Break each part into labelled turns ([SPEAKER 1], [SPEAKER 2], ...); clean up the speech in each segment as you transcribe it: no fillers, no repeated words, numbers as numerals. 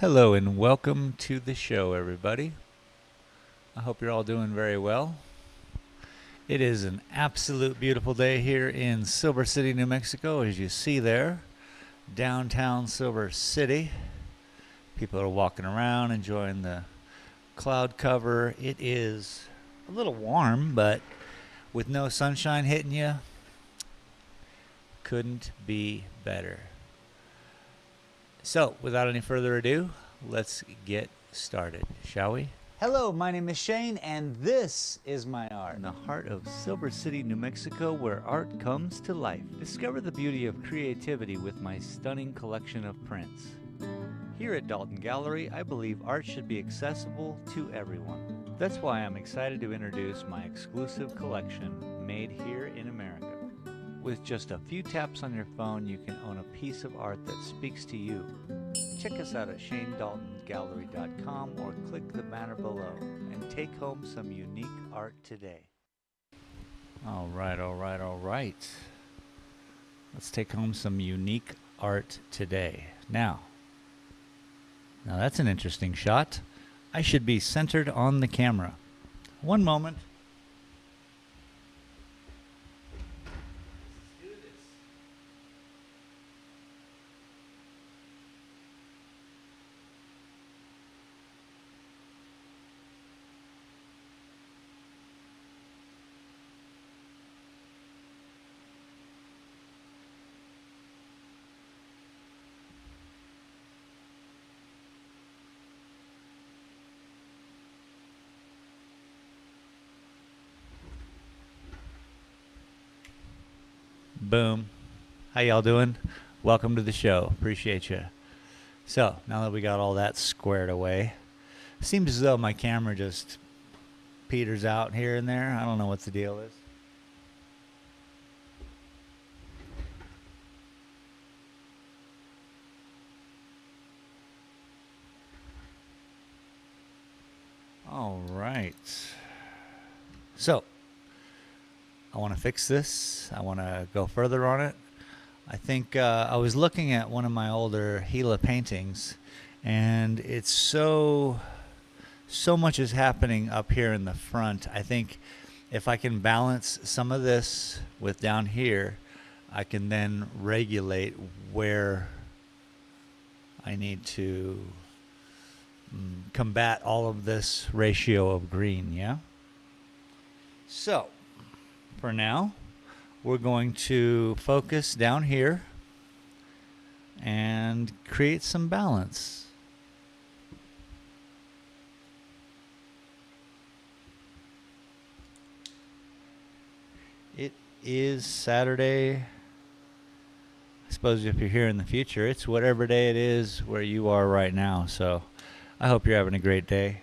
[SPEAKER 1] Hello and welcome to the show, everybody. I hope you're all doing very well. It is an absolute beautiful day here in Silver City, New Mexico, as you see there, downtown Silver City. People are walking around, enjoying the cloud cover. It is a little warm, but with no sunshine hitting you, couldn't be better. So, without any further ado, let's get started, shall we? Hello, my name is Shane, and this is my art. In the heart of Silver City, New Mexico, where art comes to life. Discover the beauty of creativity with my stunning collection of prints. Here at Dalton Gallery, I believe art should be accessible to everyone. That's why I'm excited to introduce my exclusive collection, made here in America. With just a few taps on your phone, you can own a piece of art that speaks to you. Check us out at shanedaltongallery.com or click the banner below and take home some unique art today. All right. Let's take home some unique art today. Now that's an interesting shot. I should be centered on the camera. One moment. Boom. How y'all doing? Welcome to the show. Appreciate you. So, now that we got all that squared away, seems as though my camera just peters out here and there. I don't know what the deal is. All right. So, I want to fix this. I want to go further on it. I think I was looking at one of my older Gila paintings, and it's so much is happening up here in the front. I think if I can balance some of this with down here, I can then regulate where I need to combat all of this ratio of green, yeah? So, for now, we're going to focus down here and create some balance. It is Saturday. I suppose if you're here in the future, it's whatever day it is where you are right now. So I hope you're having a great day.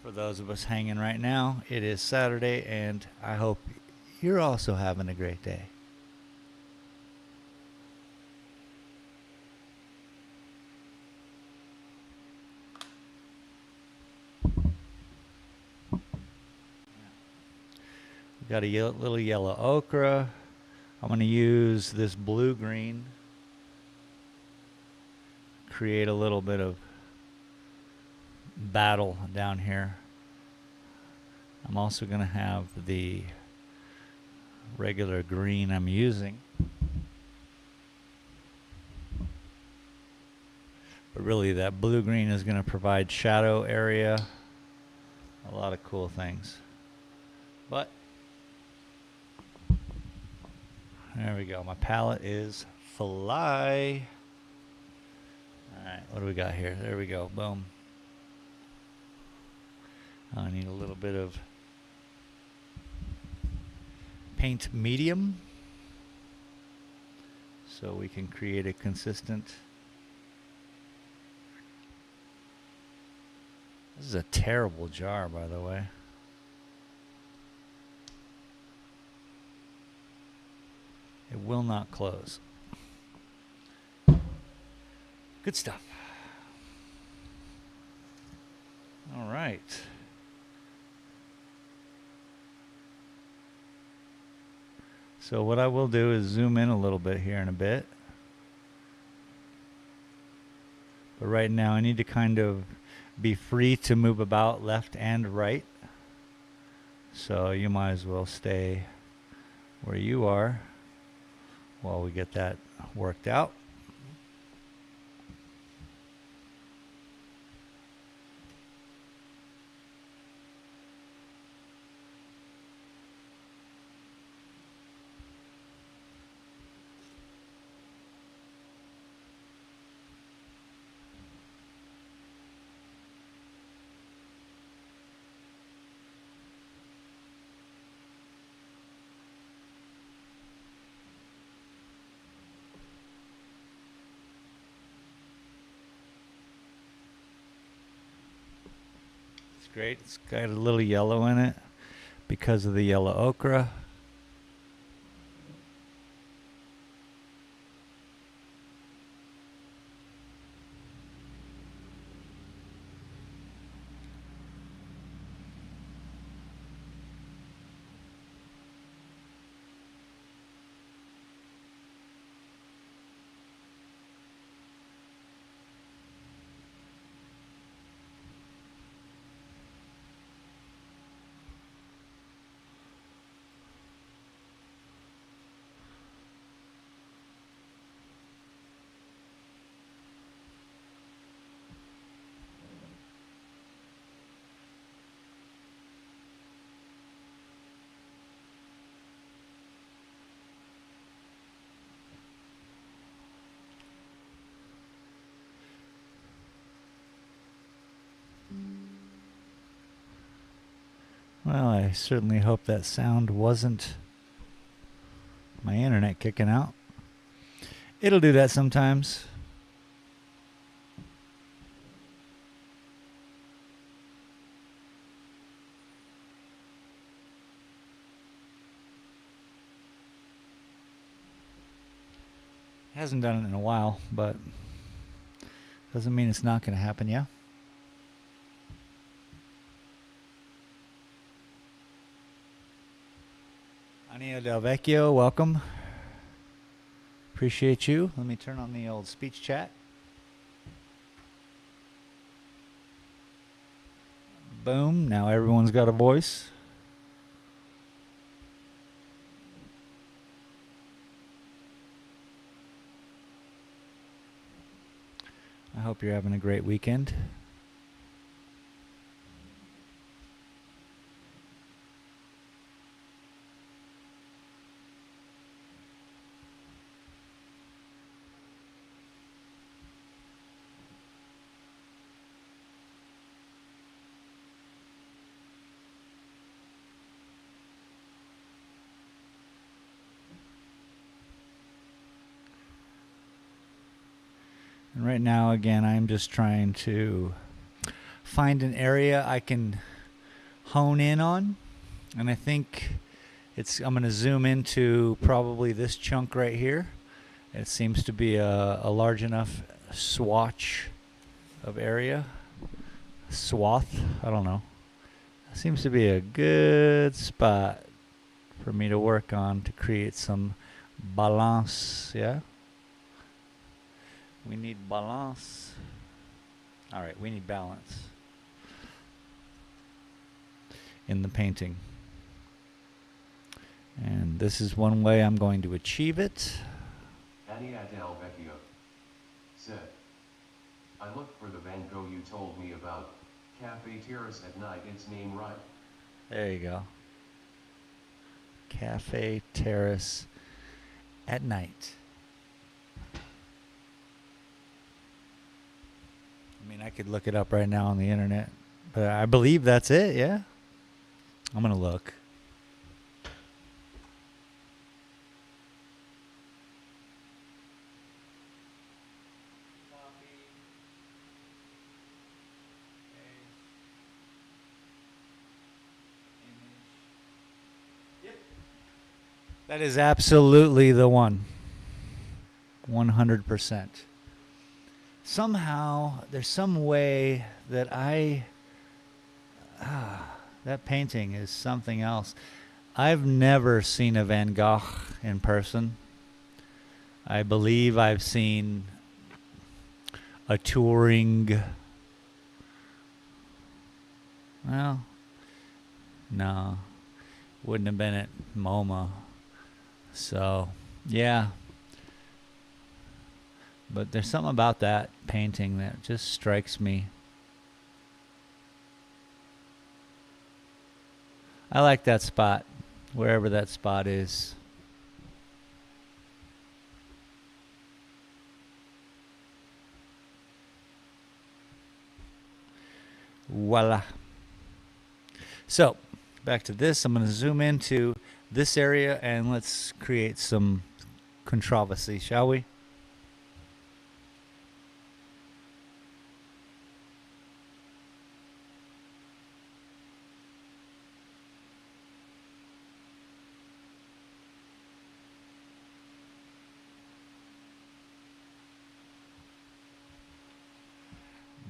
[SPEAKER 1] For those of us hanging right now, it is Saturday, and I hope you're also having a great day. We've got a little yellow ochre. I'm going to use this blue-green, create a little bit of battle down here. I'm also going to have the regular green I'm using, but really that blue-green is going to provide shadow area, a lot of cool things. But there we go. My palette is fly. All right, what do we got here? There we go. Boom. I need a little bit of paint medium so we can create a consistent. This is a terrible jar, by the way. It will not close. Good stuff. All right. So what I will do is zoom in a little bit here in a bit. But right now I need to kind of be free to move about left and right. So you might as well stay where you are while we get that worked out. Great. It's got a little yellow in it because of the yellow ochre. Well, I certainly hope that sound wasn't my internet kicking out. It'll do that sometimes. Hasn't done it in a while, but doesn't mean it's not going to happen, yeah? Ania Del Vecchio, welcome. Appreciate you. Let me turn on the old speech chat. Boom, now everyone's got a voice. I hope you're having a great weekend. And right now, again, I'm just trying to find an area I can hone in on. And I think I'm going to zoom into probably this chunk right here. It seems to be a large enough swatch of area. Swath, I don't know. Seems to be a good spot for me to work on to create some balance, yeah? We need balance. All right, we need balance in the painting. And this is one way I'm going to achieve it.
[SPEAKER 2] Ania Del Vecchio said, I looked for the Van Gogh you told me about. Cafe Terrace at night, its name right.
[SPEAKER 1] There you go. Cafe Terrace at night. I mean, I could look it up right now on the internet, but I believe that's it, yeah? I'm going to look. That is absolutely the one. 100%. Somehow, there's some way that that painting is something else. I've never seen a Van Gogh in person. I believe I've seen a touring. Well, no, wouldn't have been at MoMA. So, yeah. But there's something about that painting that just strikes me. I like that spot, wherever that spot is. Voila. So, back to this. I'm going to zoom into this area and let's create some controversy, shall we?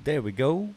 [SPEAKER 1] There we go.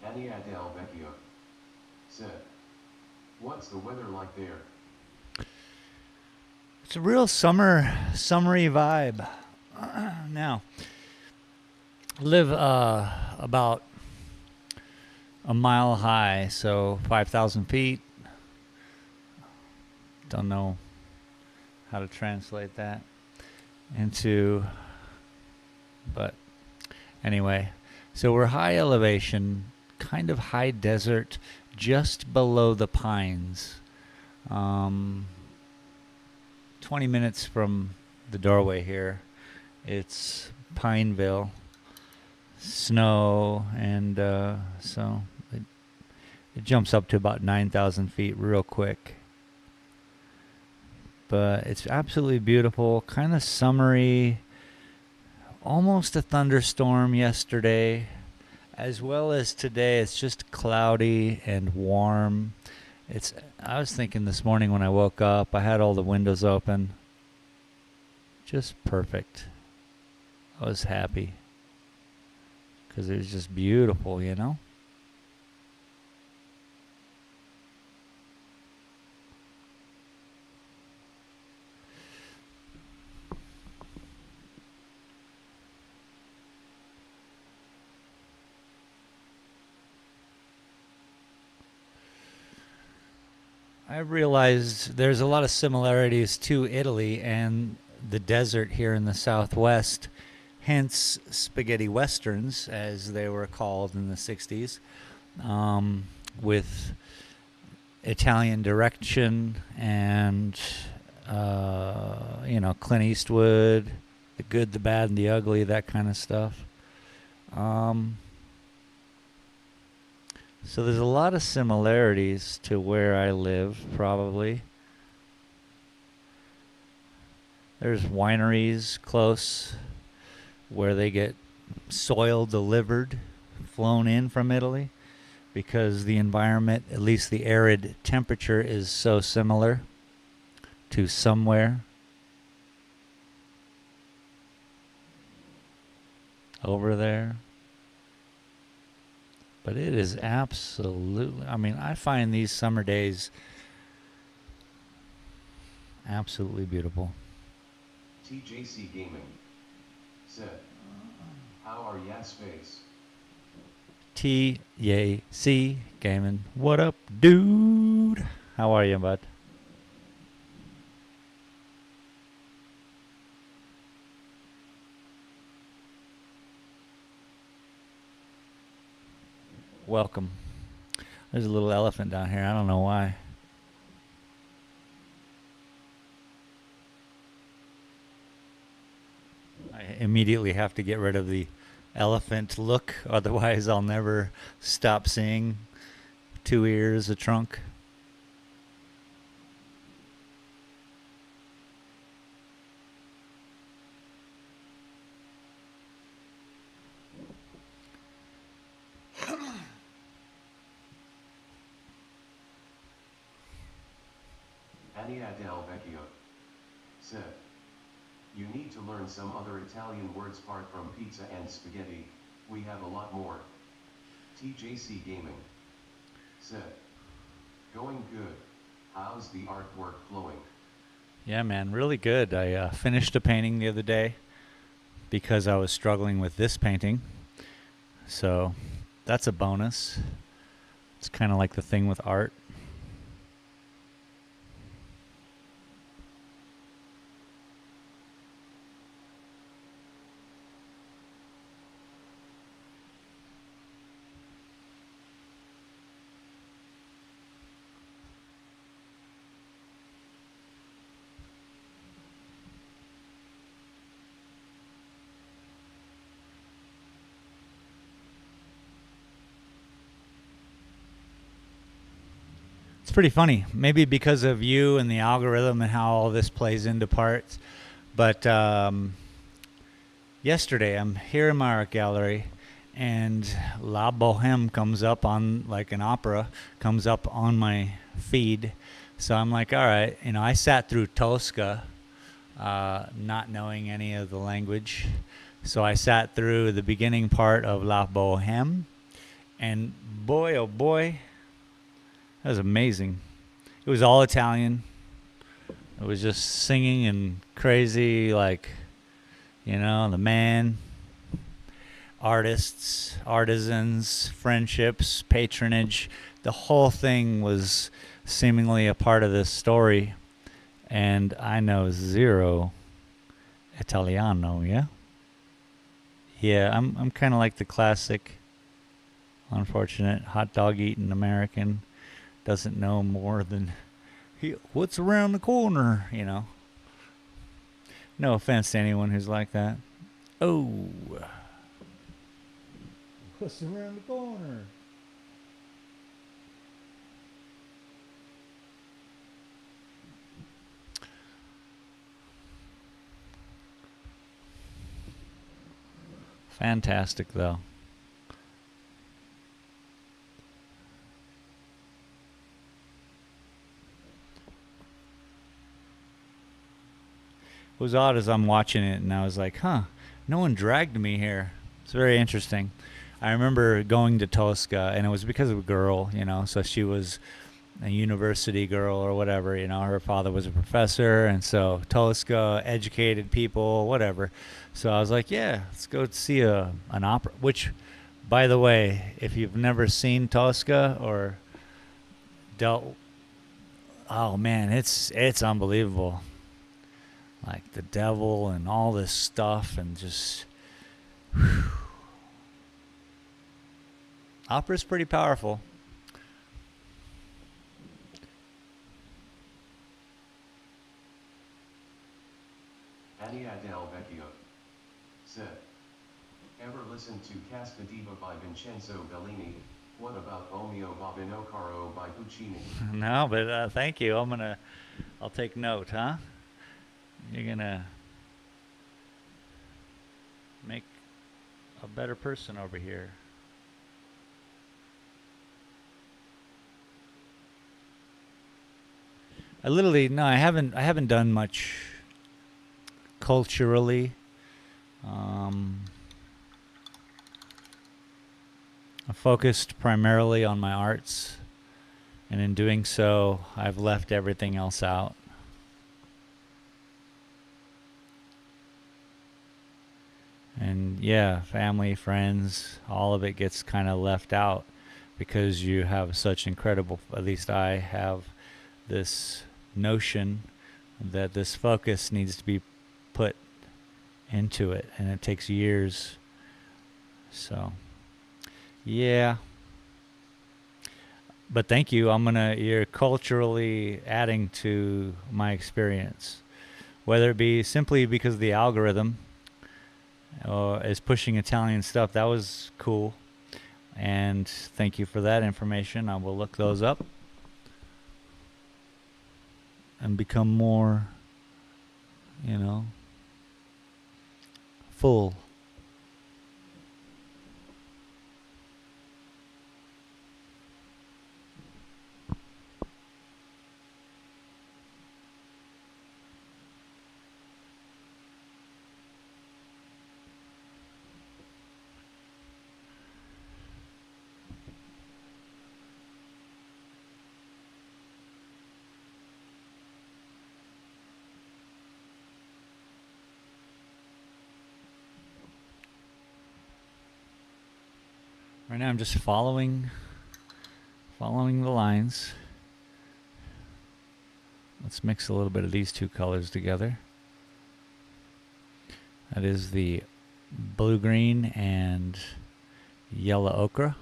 [SPEAKER 2] Annie Adele Vecchio said, "What's the weather like there?"
[SPEAKER 1] It's a real summery vibe. Now, I live about a mile high, so 5,000 feet. Don't know how to translate that into, but anyway. So we're high elevation, kind of high desert, just below the pines. 20 minutes from the doorway here, it's Pineville. Snow, and so it jumps up to about 9,000 feet real quick. But it's absolutely beautiful, kind of summery, almost a thunderstorm yesterday, as well as today. It's just cloudy and warm. I was thinking this morning when I woke up, I had all the windows open. Just perfect. I was happy because it was just beautiful, you know? I realized there's a lot of similarities to Italy and the desert here in the Southwest, hence spaghetti westerns, as they were called in the 60s, with Italian direction and, Clint Eastwood, the good, the bad, and the ugly, that kind of stuff. So there's a lot of similarities to where I live, probably. There's wineries close where they get soil delivered, flown in from Italy, because the environment, at least the arid temperature, is so similar to somewhere over there. But it is absolutely, I find these summer days absolutely beautiful.
[SPEAKER 2] TJC Gaming said, "How are ya space?"
[SPEAKER 1] TJC Gaming, what up, dude? How are you, bud? Welcome. There's a little elephant down here. I don't know why. I immediately have to get rid of the elephant look, otherwise I'll never stop seeing 2 ears, a trunk.
[SPEAKER 2] Ania del Vecchio said, "You need to learn some other Italian words apart from pizza and spaghetti, we have a lot more." TJC Gaming said, "Going good, how's the artwork flowing?"
[SPEAKER 1] Yeah, man, really good. I finished a painting the other day because I was struggling with this painting. So that's a bonus. It's kind of like the thing with art. It's pretty funny. Maybe because of you and the algorithm and how all this plays into parts. But yesterday, I'm here in my art gallery, and La Boheme comes up on, like an opera, comes up on my feed. So I'm like, all right, I sat through Tosca, not knowing any of the language. So I sat through the beginning part of La Boheme, and boy, oh boy, that was amazing. It was all Italian. It was just singing and crazy, like, the man, artists, artisans, friendships, patronage. The whole thing was seemingly a part of this story. And I know zero Italiano, yeah? Yeah, I'm kind of like the classic, unfortunate, hot dog eating American. Doesn't know more than what's around the corner, No offense to anyone who's like that. Oh, what's around the corner? Fantastic, though. It was odd as I'm watching it, and I was like, huh, no one dragged me here. It's very interesting. I remember going to Tosca, and it was because of a girl, so she was a university girl or whatever, her father was a professor, and so Tosca, educated people, whatever. So I was like, yeah, let's go see an opera, which, by the way, if you've never seen Tosca or dealt, oh man, it's unbelievable. Like the devil and all this stuff, and just whew. Opera's pretty powerful.
[SPEAKER 2] Ania del Vecchio said, "Ever listen to Cascadiva by Vincenzo Bellini? What about O mio Babino Caro by Puccini?"
[SPEAKER 1] No, but thank you. I'll take note, huh? You're gonna make a better person over here. I haven't done much culturally. I focused primarily on my arts, and in doing so, I've left everything else out. And yeah, family, friends, all of it gets kind of left out because you have such incredible, at least I have this notion that this focus needs to be put into it, and it takes years. So, yeah, But thank you. You're culturally adding to my experience, whether it be simply because the algorithm is pushing Italian stuff. That was cool. And thank you for that information. I will look those up and become more, full. Right now I'm just following the lines. Let's mix a little bit of these two colors together. That is the blue-green and yellow ochre.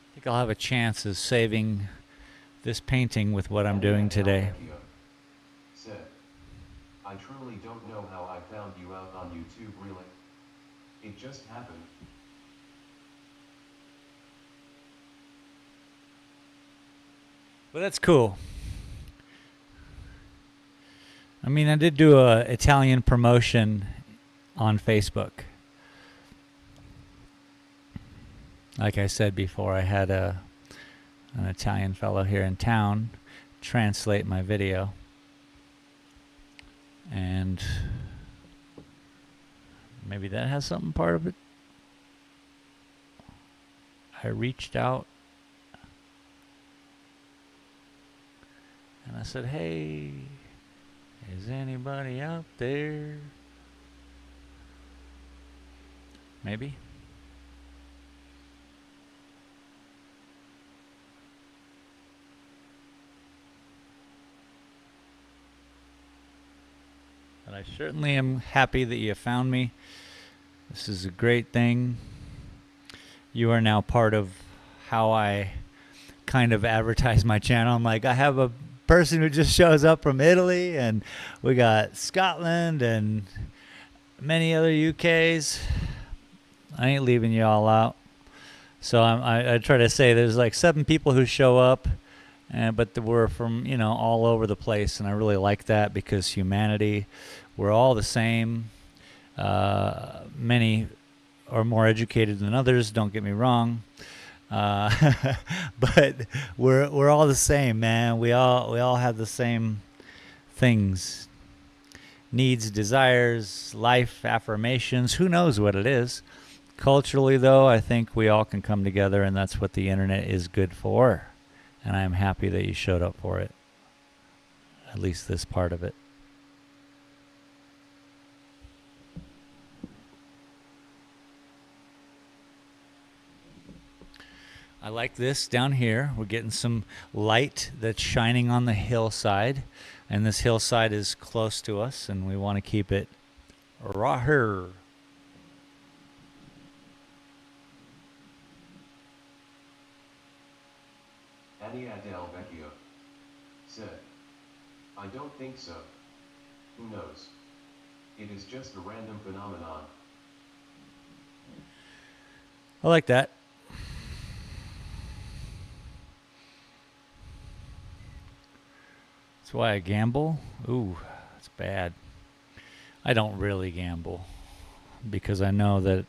[SPEAKER 1] I think I'll have a chance of saving this painting with what I'm doing today.
[SPEAKER 2] Said, I truly don't know how I found you out on YouTube, really. It just happened.
[SPEAKER 1] Well, that's cool. I mean, I did do a Italian promotion on Facebook. Like I said before, I had an Italian fellow here in town translate my video. And maybe that has something part of it. I reached out and I said, hey, is anybody out there? Maybe. But I certainly am happy that you found me. This is a great thing. You are now part of how I kind of advertise my channel. I'm like, I have a person who just shows up from Italy, and we got Scotland and many other UKs. I ain't leaving you all out. So I try to say there's like 7 people who show up, but we're from, all over the place, and I really like that because humanity, we're all the same. Many are more educated than others, don't get me wrong. But we're all the same, man. We all have the same things. Needs, desires, life, affirmations. Who knows what it is? Culturally, though, I think we all can come together, and that's what the internet is good for. And I'm happy that you showed up for it. At least this part of it. I like this down here. We're getting some light that's shining on the hillside. And this hillside is close to us, and we want to keep it right here.
[SPEAKER 2] Ania del Vecchio said, I don't think so. Who knows? It is just a random phenomenon.
[SPEAKER 1] I like that. That's why I gamble. Ooh, that's bad. I don't really gamble because I know that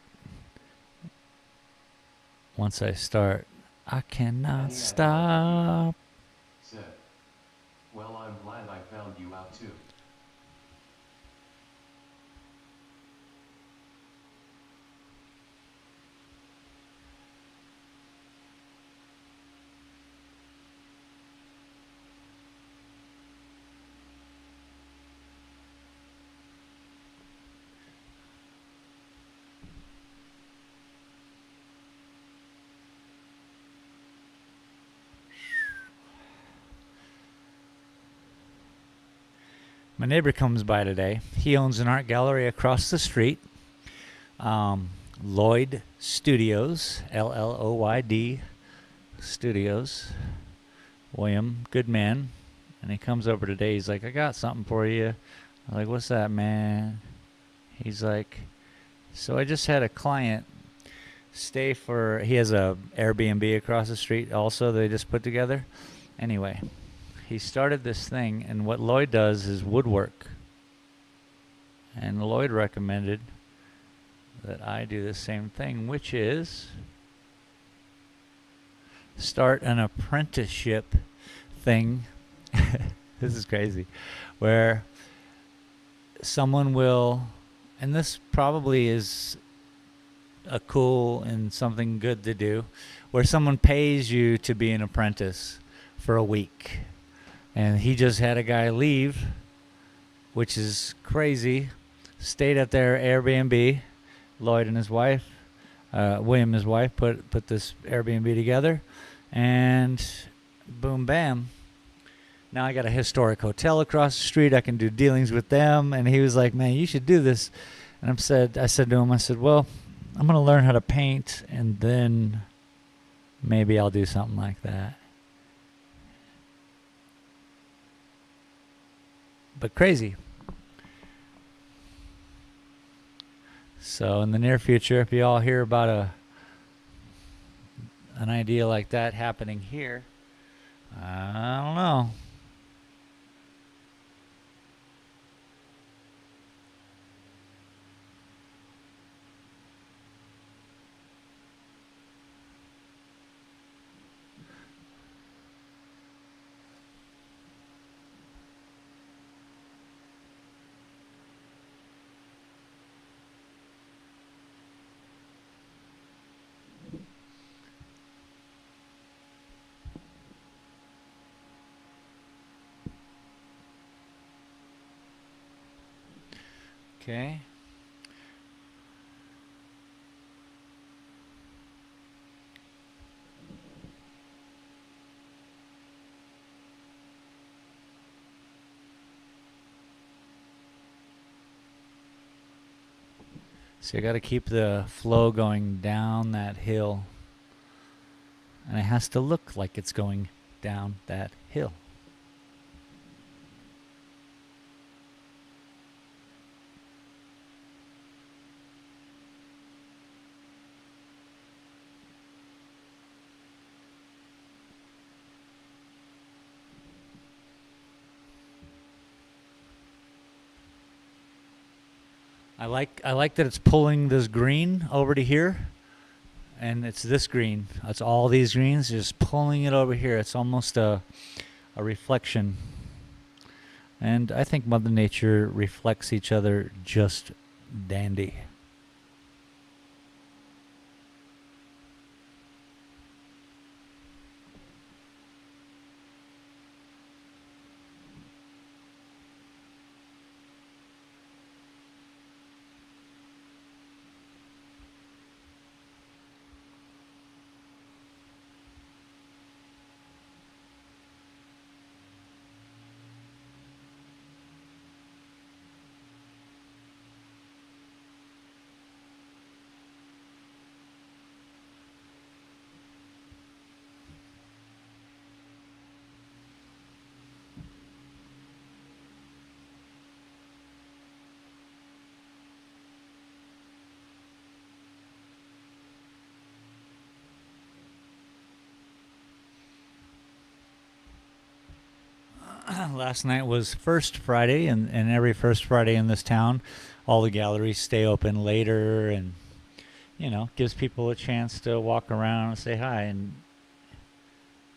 [SPEAKER 1] once I start, I cannot stop.
[SPEAKER 2] Said, well, I'm glad I found you out too.
[SPEAKER 1] My neighbor comes by today. He owns an art gallery across the street. Lloyd Studios, Lloyd Studios. William, good man. And he comes over today. He's like, I got something for you. I'm like, what's that, man? He's like, so I just had a client he has a Airbnb across the street also they just put together. Anyway, he started this thing, and what Lloyd does is woodwork. And Lloyd recommended that I do the same thing, which is start an apprenticeship thing. This is crazy. Where someone will, and this probably is a cool and something good to do, where someone pays you to be an apprentice for a week. And he just had a guy leave, which is crazy. Stayed at their Airbnb. Lloyd and his wife, William and his wife, put this Airbnb together, and boom, bam. Now I got a historic hotel across the street. I can do dealings with them. And he was like, man, you should do this. And I said to him, well, I'm going to learn how to paint, and then maybe I'll do something like that. But crazy. So in the near future, if you all hear about an idea like that happening here, I don't know. Okay. So you got to keep the flow going down that hill. And it has to look like it's going down that hill. I like that it's pulling this green over to here, and it's this green. It's all these greens just pulling it over here. It's almost a reflection. And I think Mother Nature reflects each other just dandy. Last night was First Friday, and every First Friday in this town, all the galleries stay open later, and gives people a chance to walk around and say hi. And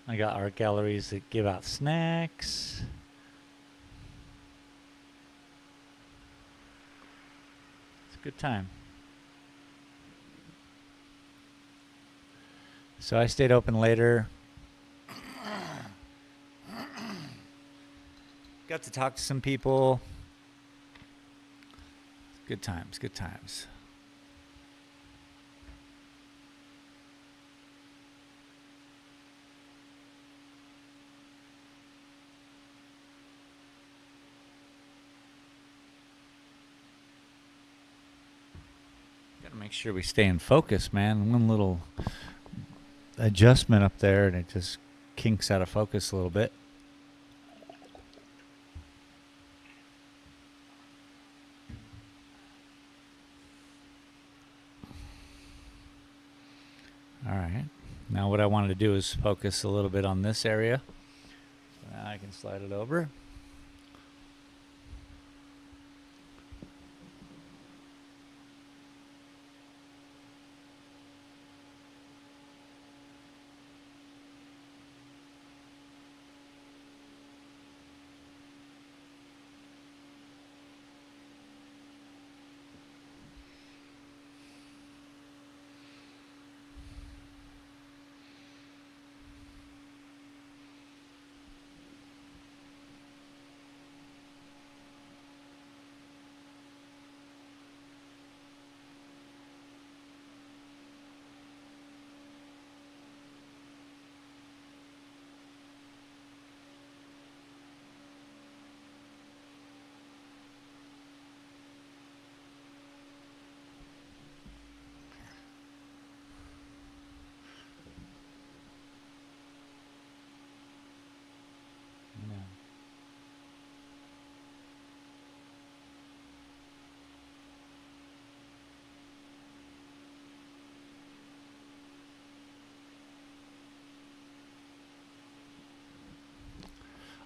[SPEAKER 1] I got art galleries that give out snacks. It's a good time. So I stayed open later. Got to talk to some people. Good times, good times. Make sure we stay in focus, man. One little adjustment up there and it just kinks out of focus a little bit. All right. Now what I wanted to do is focus a little bit on this area. So now I can slide it over.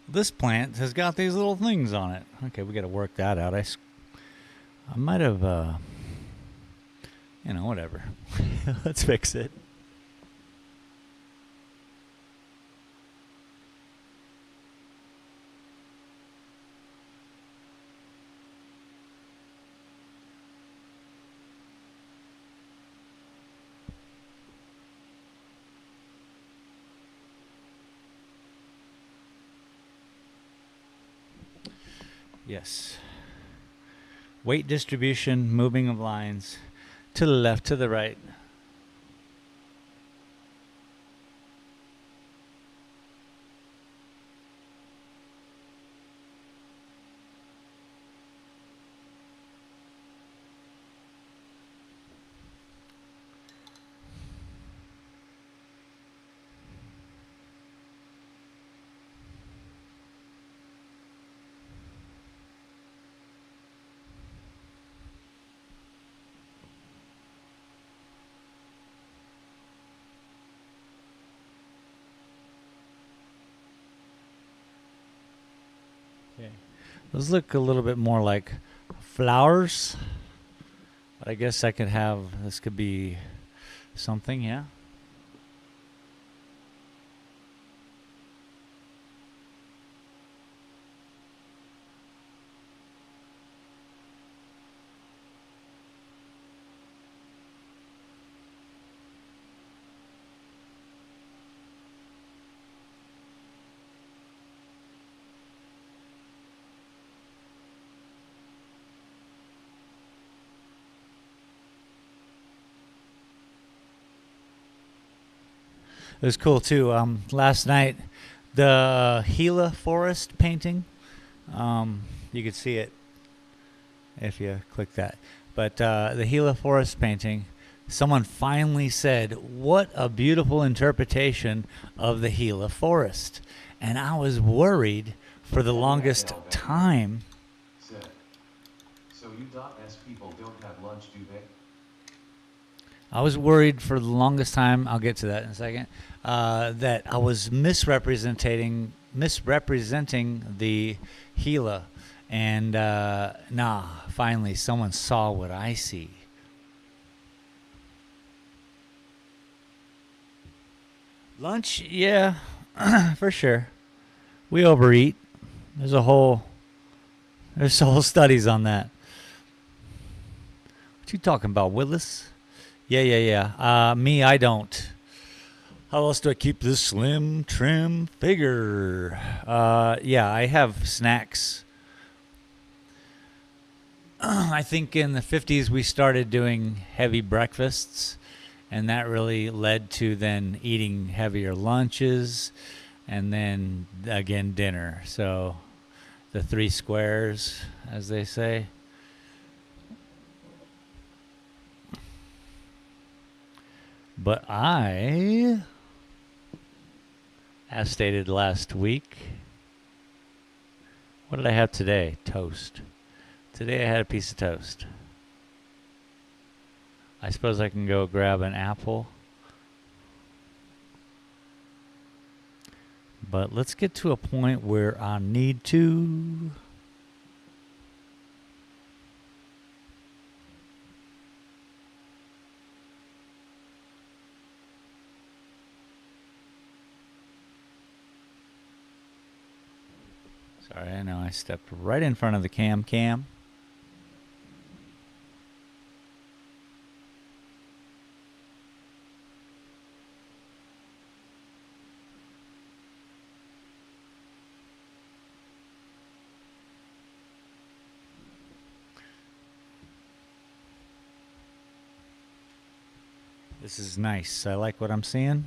[SPEAKER 1] This plant has got these little things on it. Okay, we got to work that out. I might have, whatever. Let's fix it. Yes. Weight distribution, moving of lines to the left, to the right. Okay. Those look a little bit more like flowers. But I guess I could have, this could be something, yeah? It was cool too. Last night, the Gila forest painting, you could see it if you click that. But the Gila forest painting, someone finally said, "What a beautiful interpretation of the Gila forest." And I was worried for the longest time.
[SPEAKER 2] So you .S people don't have lunch, do they?
[SPEAKER 1] I was worried for the longest time, I'll get to that in a second, that I was misrepresenting the Gila. And finally someone saw what I see. Lunch, yeah, for sure. We overeat. There's whole studies on that. What you talking about, Willis? Yeah. Me, I don't. How else do I keep this slim, trim figure? Yeah, I have snacks. I think in the 50s we started doing heavy breakfasts, and that really led to then eating heavier lunches, and then again dinner. So the 3 squares, as they say. But I, as stated last week, what did I have today? Toast. Today I had a piece of toast. I suppose I can go grab an apple. But let's get to a point where I need to... Sorry, I know I stepped right in front of the cam. This is nice. I like what I'm seeing.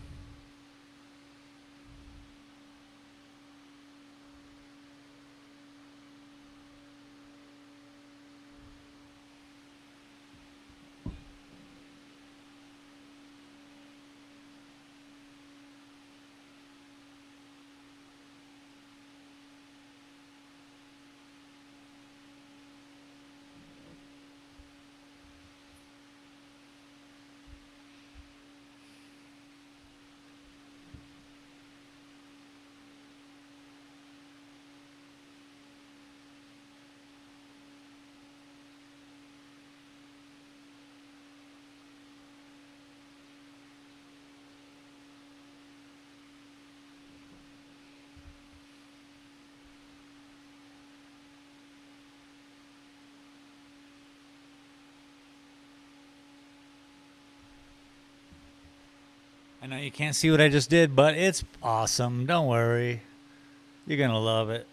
[SPEAKER 1] I know you can't see what I just did, but it's awesome. Don't worry. You're going to love it.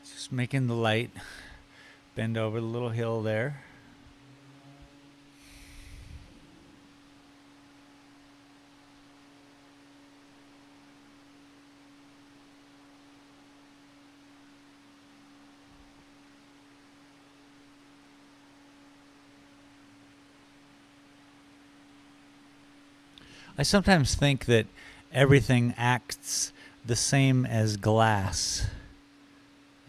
[SPEAKER 1] Just making the light bend over the little hill there. I sometimes think that everything acts the same as glass.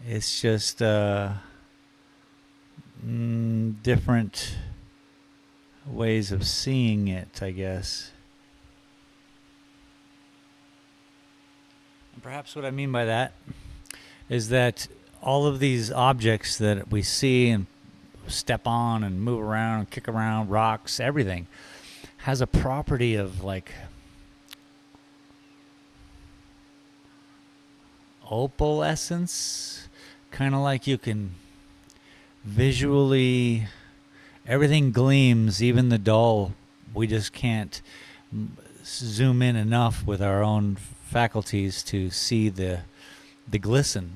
[SPEAKER 1] It's just different ways of seeing it, I guess. And perhaps what I mean by that is that all of these objects that we see and step on and move around and kick around, rocks, everything, has a property of like opalescence, kind of like you can visually, everything gleams, even the dull. We just can't zoom in enough with our own faculties to see the glisten.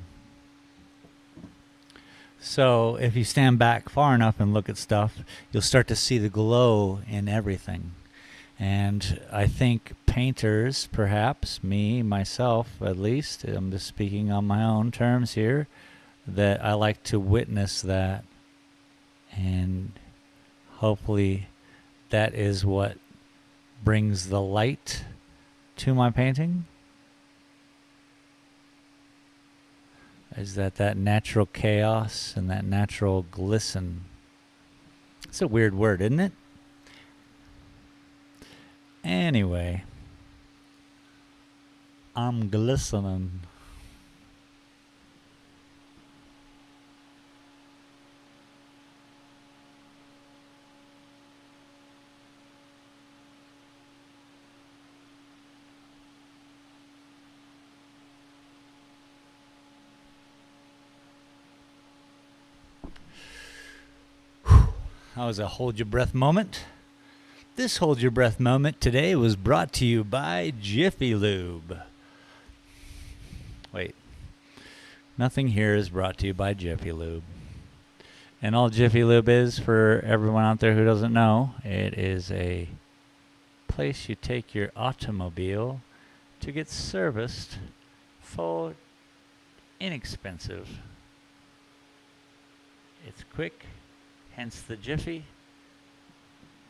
[SPEAKER 1] So if you stand back far enough and look at stuff, you'll start to see the glow in everything. And I think painters, perhaps, me, myself at least, I'm just speaking on my own terms here, that I like to witness that. And hopefully that is what brings the light to my painting. Is that natural chaos and that natural glisten. It's a weird word, isn't it? Anyway, I'm glistening. That was a hold your breath moment. This Hold Your Breath moment today was brought to you by Jiffy Lube. Wait. Nothing here is brought to you by Jiffy Lube. And all Jiffy Lube is, for everyone out there who doesn't know, it is a place you take your automobile to get serviced for inexpensive. It's quick, hence the Jiffy.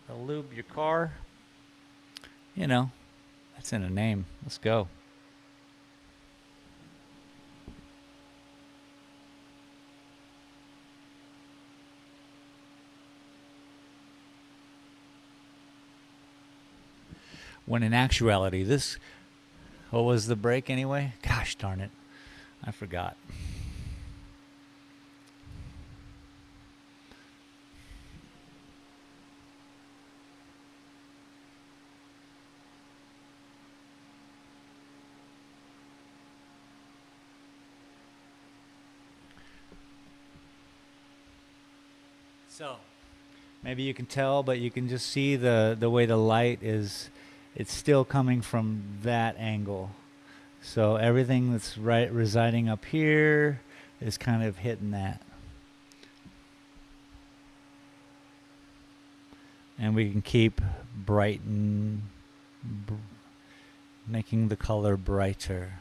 [SPEAKER 1] They'll lube your car. You know, that's in a name. Let's go. When in actuality, what was the break anyway? Gosh darn it. I forgot. So, maybe you can tell, but you can just see the way the light is, it's still coming from that angle. So everything that's residing up here is kind of hitting that. And we can keep making the color brighter.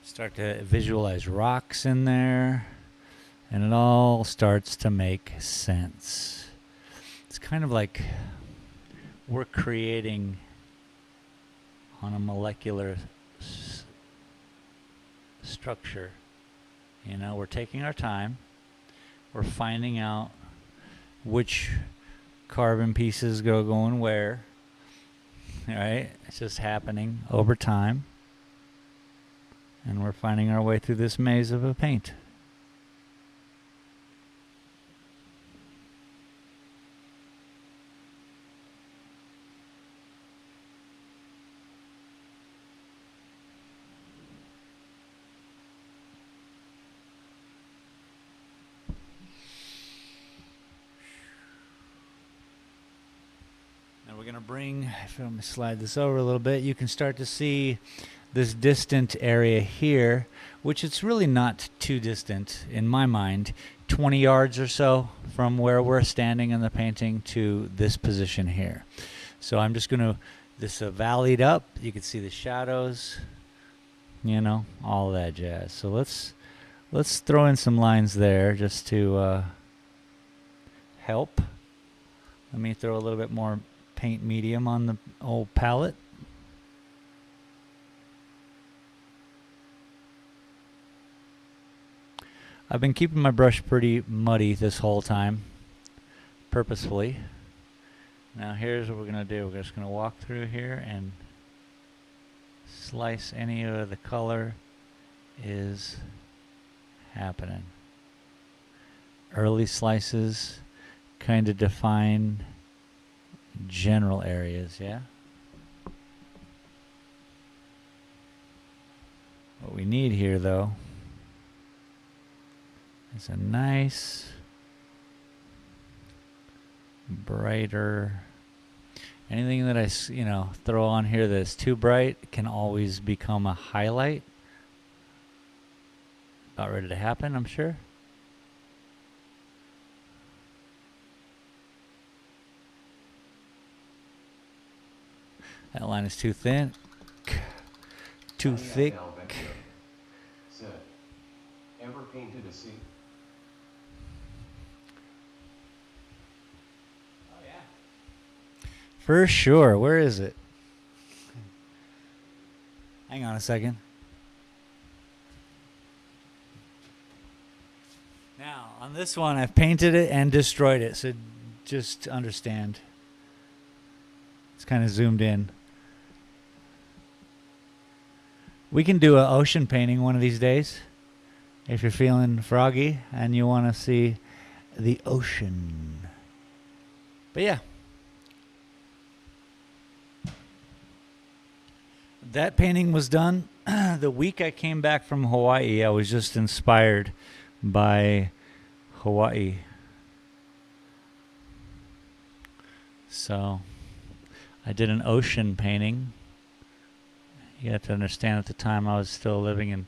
[SPEAKER 1] Start to visualize rocks in there, and it all starts to make sense. It's kind of like we're creating on a molecular structure. You know, we're taking our time, we're finding out which carbon pieces going where, right? It's just happening over time. And we're finding our way through this maze of a paint. Now we're going to bring, if I'm going to slide this over a little bit, you can start to see this distant area here, which it's really not too distant in my mind, 20 yards or so from where we're standing in the painting to this position here. So I'm just going to, this valleyed up, you can see the shadows, you know, all that jazz. So let's throw in some lines there just to help. Let me throw a little bit more paint medium on the old palette. I've been keeping my brush pretty muddy this whole time, purposefully. Now here's what we're going to do. We're just going to walk through here and slice any of the color is happening. Early slices kind of define general areas, yeah? What we need here, though, is a nice, brighter, anything that I, throw on here that's too bright can always become a highlight. About ready to happen, I'm sure. That line is too thin, too thick.
[SPEAKER 2] Said, ever painted a sea?
[SPEAKER 1] Oh yeah. For sure. Where is it? Hang on a second. Now, on this one, I've painted it and destroyed it, so just understand. It's kind of zoomed in. We can do an ocean painting one of these days if you're feeling froggy and you want to see the ocean. But yeah. That painting was done the week I came back from Hawaii. I was just inspired by Hawaii. So I did an ocean painting. You have to understand, at the time I was still living in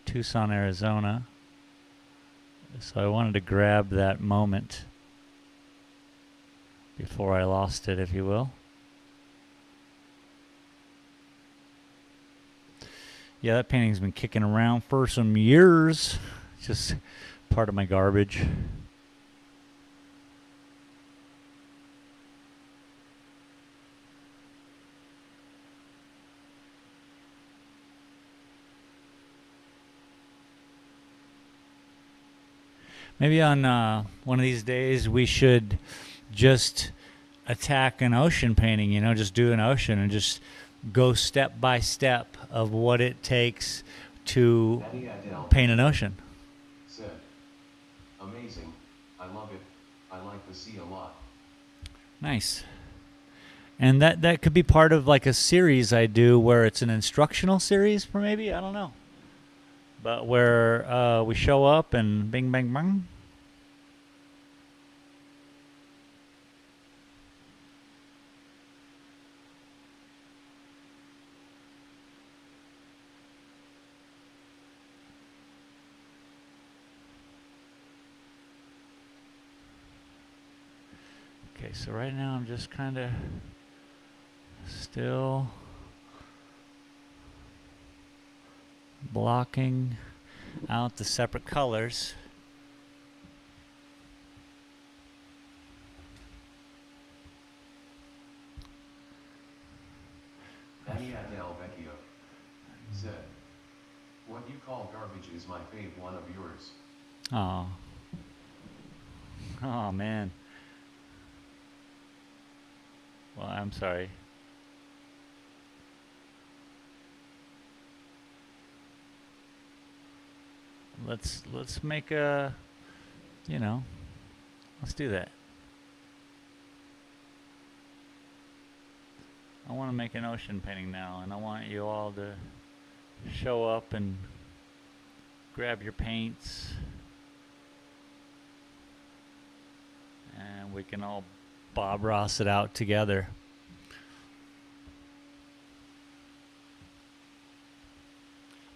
[SPEAKER 1] Tucson, Arizona. So I wanted to grab that moment before I lost it, if you will. Yeah, that painting's been kicking around for some years. Just part of my garbage. Maybe on one of these days we should just attack an ocean painting, you know, just do an ocean and just go step by step of what it takes to paint an ocean.
[SPEAKER 2] Said, amazing, I love it, I like the sea a lot.
[SPEAKER 1] Nice. And that could be part of like a series I do where it's an instructional series for maybe, I don't know. But where we show up and bing, bang, bang. Okay, so right now I'm just kind of still blocking out the separate colors.
[SPEAKER 2] Daniela Del Vecchio said, what you call garbage is my fave one of yours.
[SPEAKER 1] Oh. Oh, man. Well, I'm sorry. Let's make a, you know, let's do that. I want to make an ocean painting now, and I want you all to show up and grab your paints, and we can all Bob Ross it out together.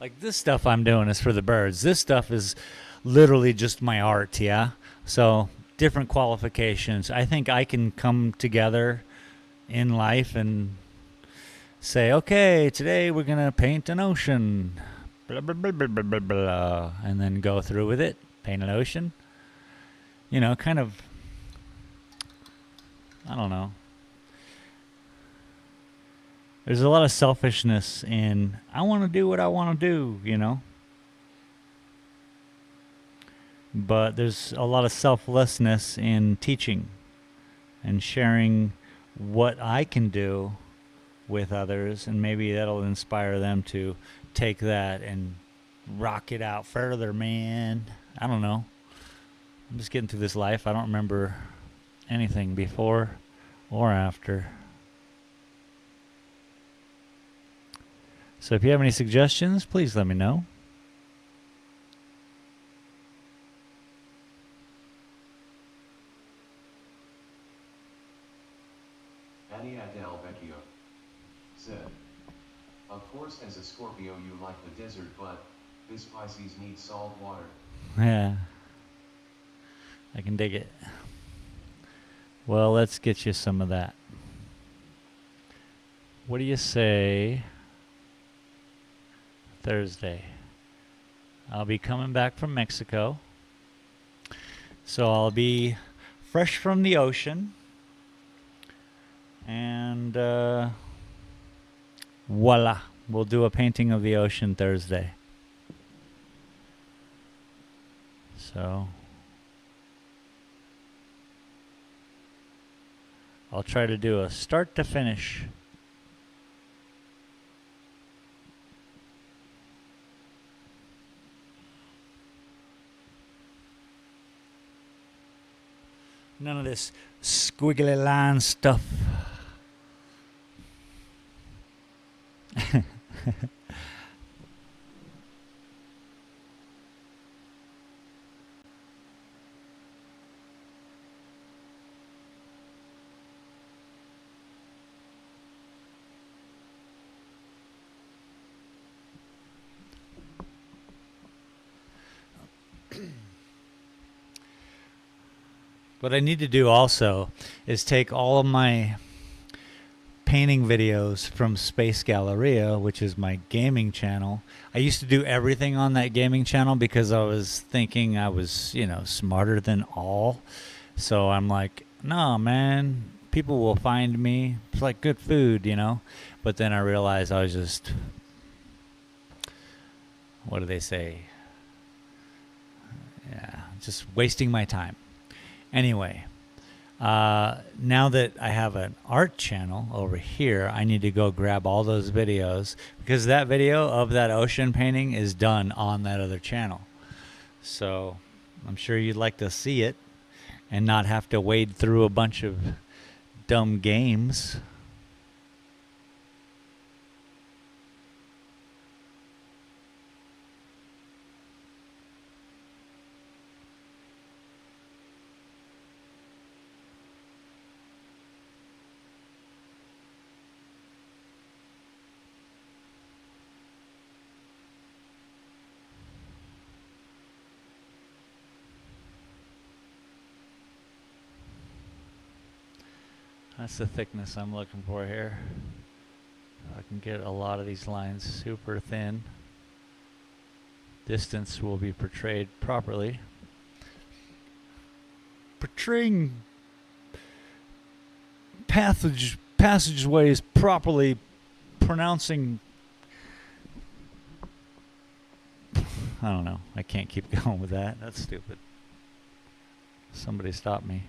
[SPEAKER 1] Like this stuff I'm doing is for the birds. This stuff is literally just my art, yeah? So different qualifications. I think I can come together in life and say, okay, today we're going to paint an ocean. Blah, blah, blah, blah, blah, blah, blah. And then go through with it. Paint an ocean. You know, kind of, I don't know. There's a lot of selfishness in, I want to do what I want to do, you know. But there's a lot of selflessness in teaching and sharing what I can do with others, and maybe that'll inspire them to take that and rock it out further, man. I don't know. I'm just getting through this life. I don't remember anything before or after. So if you have any suggestions, please let me know.
[SPEAKER 2] Daniela Del Vecchio said, of course as a Scorpio you like the desert, but this Pisces needs salt water.
[SPEAKER 1] Yeah, I can dig it. Well, let's get you some of that. What do you say Thursday? I'll be coming back from Mexico, so I'll be fresh from the ocean, and voila, we'll do a painting of the ocean Thursday. So I'll try to do a start to finish. None of this squiggly line stuff. What I need to do also is take all of my painting videos from Space Galleria, which is my gaming channel. I used to do everything on that gaming channel because I was thinking I was, smarter than all. So I'm like, no, man, people will find me. It's like good food, But then I realized I was just, what do they say? Yeah, just wasting my time. Anyway, now that I have an art channel over here, I need to go grab all those videos because that video of that ocean painting is done on that other channel. So I'm sure you'd like to see it and not have to wade through a bunch of dumb games. That's the thickness I'm looking for here. I can get a lot of these lines super thin. Distance will be portrayed properly. Portraying passageways properly, pronouncing. I don't know. I can't keep going with that. That's stupid. Somebody stop me.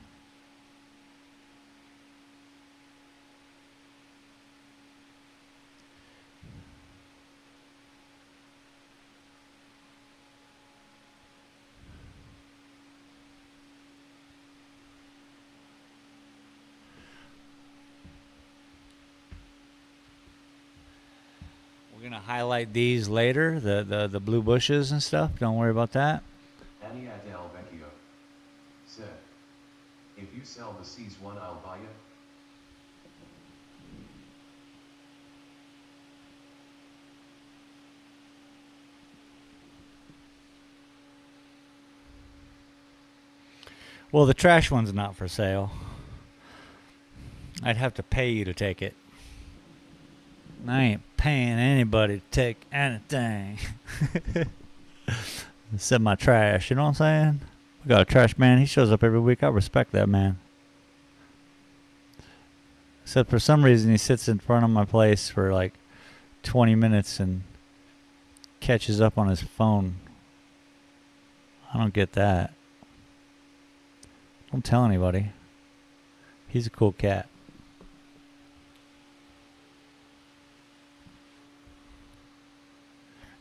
[SPEAKER 1] We're going to highlight these later, the blue bushes and stuff. Don't worry about that.
[SPEAKER 2] Ania del Vecchio said, if you sell the C's one, I'll buy it.
[SPEAKER 1] Well, the trash one's not for sale. I'd have to pay you to take it. I ain't paying anybody to take anything. Except my trash, you know what I'm saying? We got a trash man. He shows up every week. I respect that man. Except for some reason he sits in front of my place for like 20 minutes and catches up on his phone. I don't get that. Don't tell anybody. He's a cool cat.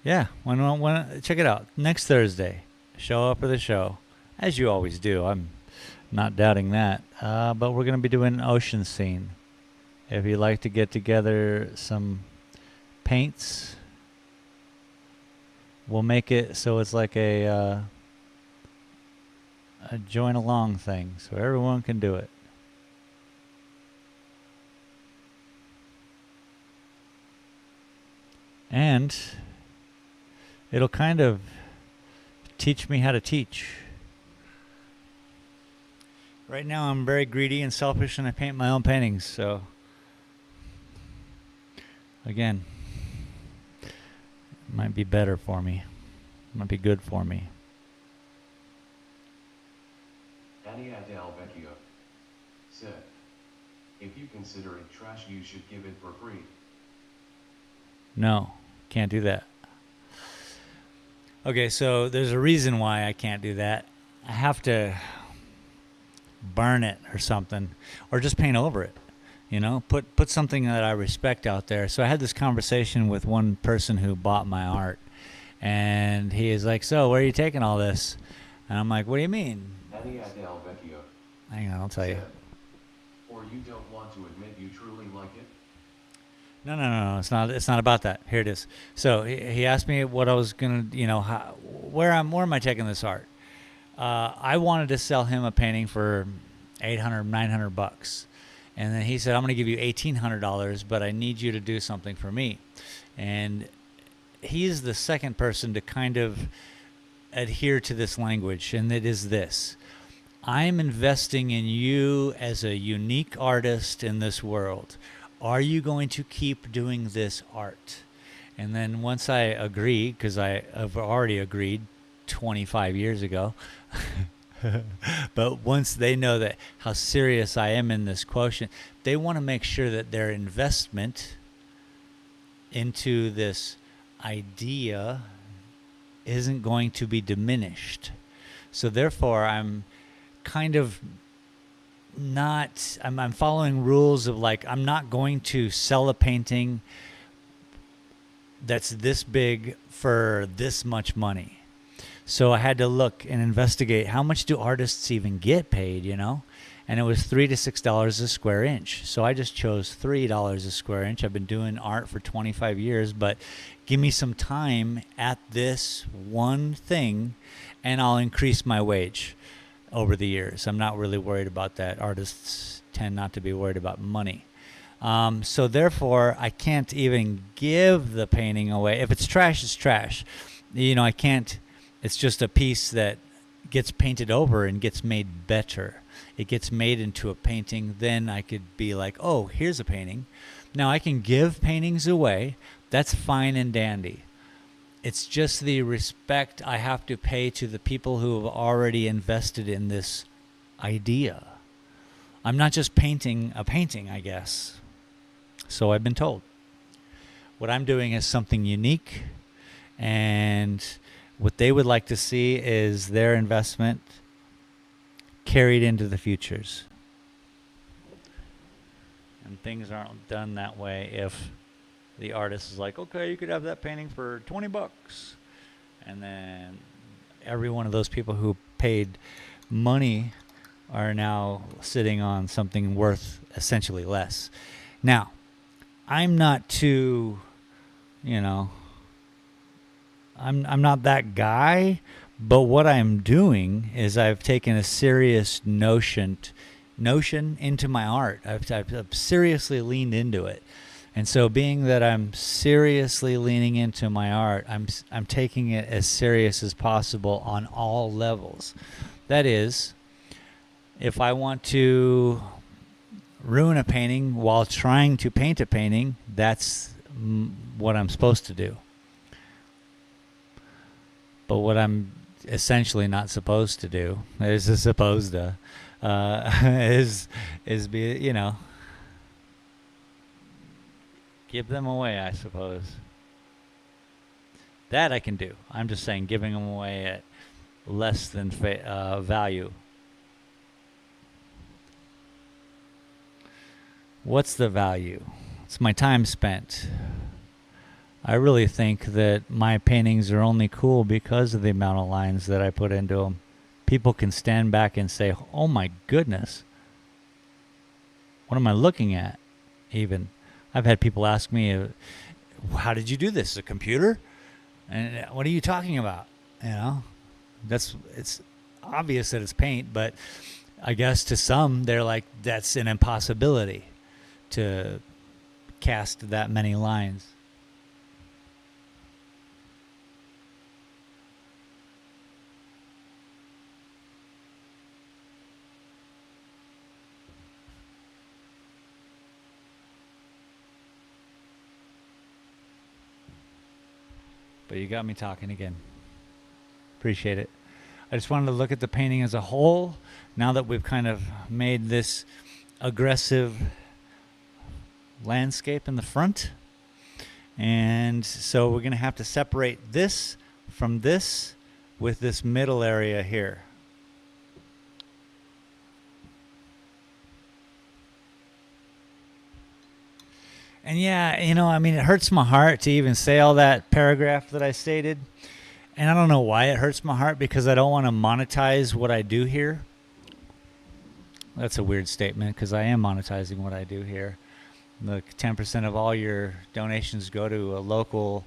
[SPEAKER 1] Yeah, when check it out. Next Thursday, show up for the show, as you always do. I'm not doubting that. But we're going to be doing an ocean scene. If you'd like to get together some paints, we'll make it so it's like a join along thing, so everyone can do it. And it'll kind of teach me how to teach. Right now I'm very greedy and selfish and I paint my own paintings, so again, it might be better for me. It might be good for me.
[SPEAKER 2] Ania del Vecchio said, if you consider it trash, you should give it for free.
[SPEAKER 1] No, can't do that. Okay, so there's a reason why I can't do that. I have to burn it or something, or just paint over it. Put something that I respect out there. So I had this conversation with one person who bought my art, and he is like, so where are you taking all this? And I'm like, what do you mean?
[SPEAKER 2] Ania del Vecchio
[SPEAKER 1] Hang on, I'll tell you.
[SPEAKER 2] Or you don't want to admit you truly like it?
[SPEAKER 1] No. It's not about that. Here it is. So he asked me what I was gonna, where am I taking this art? I wanted to sell him a painting for $800, $900, and then he said, I'm gonna give you $1,800, but I need you to do something for me. And he's the second person to kind of adhere to this language, and it is this: I'm investing in you as a unique artist in this world. Are you going to keep doing this art? And then once I agree, because I have already agreed 25 years ago, but once they know that how serious I am in this quotient, they want to make sure that their investment into this idea isn't going to be diminished. So therefore, I'm kind of not, I'm following rules of like, I'm not going to sell a painting that's this big for this much money. So I had to look and investigate, how much do artists even get paid, And it was $3 to $6 a square inch. So I just chose $3 a square inch. I've been doing art for 25 years, but give me some time at this one thing and I'll increase my wage over the years. I'm not really worried about that. Artists tend not to be worried about money. So therefore, I can't even give the painting away. If it's trash, it's trash. I can't, it's just a piece that gets painted over and gets made better. It gets made into a painting. Then I could be like, oh, here's a painting. Now I can give paintings away. That's fine and dandy. It's just the respect I have to pay to the people who have already invested in this idea. I'm not just painting a painting, I guess. So I've been told. What I'm doing is something unique, and what they would like to see is their investment carried into the futures. And things aren't done that way if the artist is like, okay, you could have that painting for $20. And then every one of those people who paid money are now sitting on something worth essentially less. Now, I'm not too, I'm not that guy, but what I'm doing is I've taken a serious notion into my art. I've seriously leaned into it. And so being that I'm seriously leaning into my art, I'm taking it as serious as possible on all levels. That is, if I want to ruin a painting while trying to paint a painting, that's what I'm supposed to do. But what I'm essentially not supposed to do is be, give them away, I suppose. That I can do. I'm just saying giving them away at less than value. What's the value? It's my time spent. I really think that my paintings are only cool because of the amount of lines that I put into them. People can stand back and say, oh my goodness, what am I looking at? Even I've had people ask me, how did you do this? A computer? And what are you talking about? It's obvious that it's paint, but I guess to some, they're like, that's an impossibility to cast that many lines. But you got me talking again. Appreciate it. I just wanted to look at the painting as a whole. Now that we've kind of made this aggressive landscape in the front. And so we're going to have to separate this from this with this middle area here. And yeah, it hurts my heart to even say all that paragraph that I stated. And I don't know why it hurts my heart, because I don't want to monetize what I do here. that's a weird statement because I am monetizing what I do here. Look, 10% of all your donations go to a local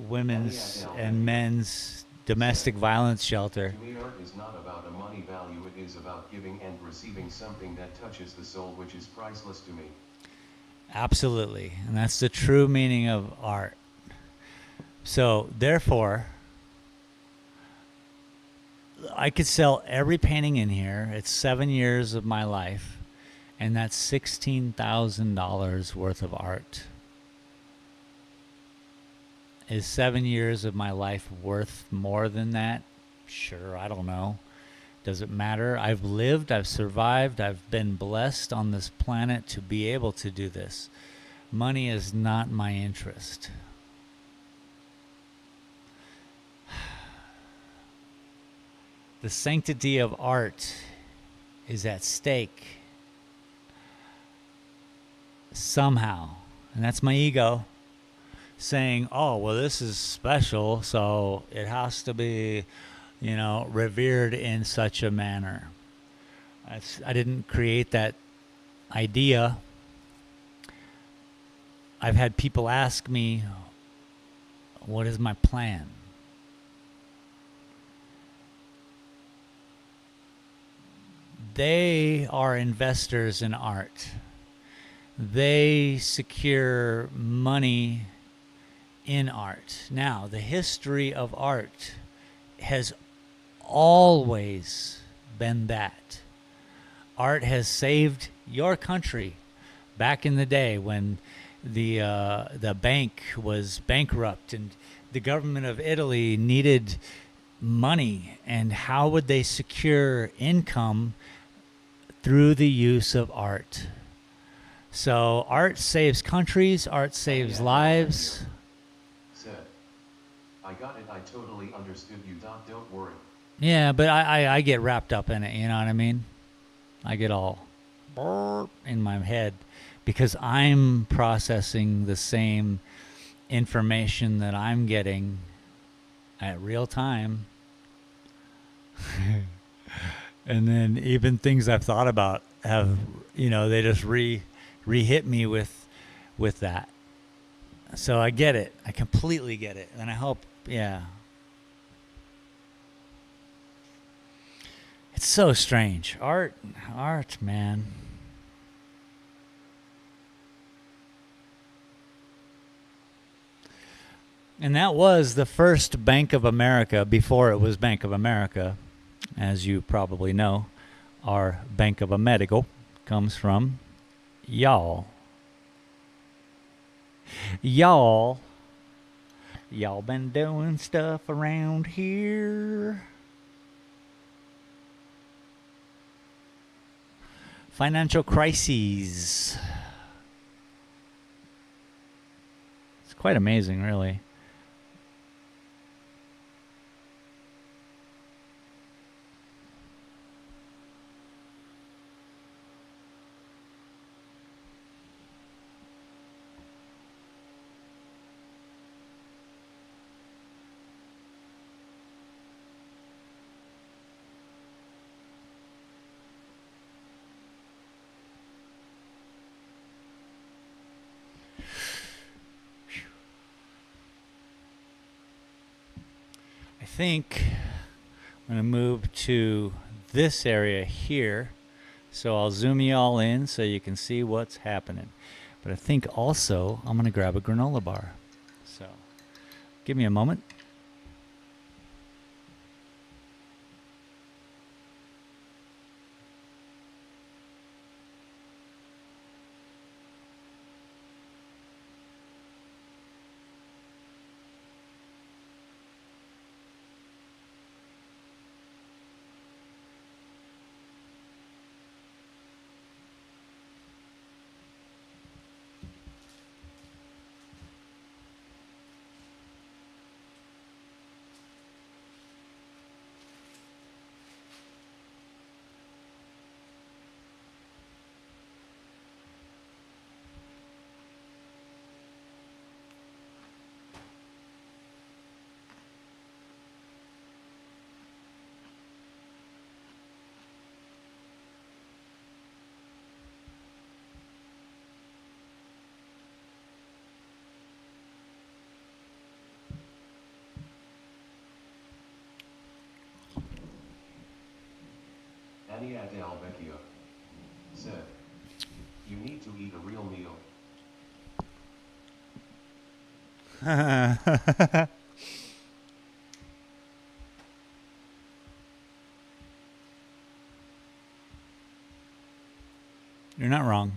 [SPEAKER 1] women's and men's domestic violence shelter.
[SPEAKER 2] To me, art is not about a money value, it is about giving and receiving something that touches the soul, which is priceless to me.
[SPEAKER 1] Absolutely. And that's the true meaning of art. So, therefore, I could sell every painting in here. It's 7 years of my life. And that's $16,000 worth of art. Is 7 years of my life worth more than that? Sure, I don't know. Does it matter? I've lived, I've survived, I've been blessed on this planet to be able to do this. Money is not my interest. The sanctity of art is at stake somehow. And that's my ego saying, oh, well, this is special, so it has to be, revered in such a manner. I didn't create that idea. I've had people ask me, what is my plan? They are investors in art. They secure money in art. Now, the history of art has always been that. Art has saved your country. Back in the day when the bank was bankrupt and the government of Italy needed money, and how would they secure income? Through the use of art. So art saves countries, art saves lives.
[SPEAKER 2] Said, I got it, I totally understood you, Doc, don't worry.
[SPEAKER 1] Yeah, but I get wrapped up in it, you know what I mean? I get all in my head because I'm processing the same information that I'm getting at real time. And then even things I've thought about have, they just re-hit me with that. So I get it. I completely get it. And I hope, yeah. It's so strange. Art, man. And that was the first Bank of America before it was Bank of America. As you probably know, our Bank of America comes from y'all. Y'all been doing stuff around here. Financial crises. It's quite amazing, really. I think I'm going to move to this area here. So I'll zoom you all in so you can see what's happening. But I think also I'm going to grab a granola bar. So give me a moment.
[SPEAKER 2] Ania del Vecchio said, "You need to eat a real meal."
[SPEAKER 1] You're not wrong.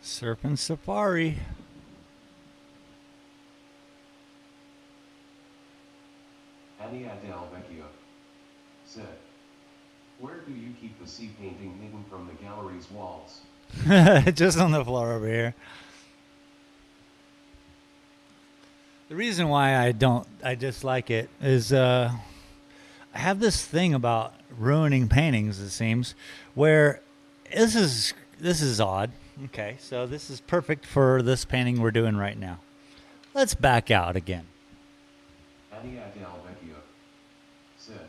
[SPEAKER 1] Serpent Safari.
[SPEAKER 2] Ania del Vecchio said, "Where do you keep the sea painting hidden from the gallery's walls?"
[SPEAKER 1] Just on the floor over here. The reason why I dislike it is I have this thing about ruining paintings, it seems, where this is odd. Okay, so this is perfect for this painting we're doing right now. Let's back out again.
[SPEAKER 2] Ania del Vecchio said,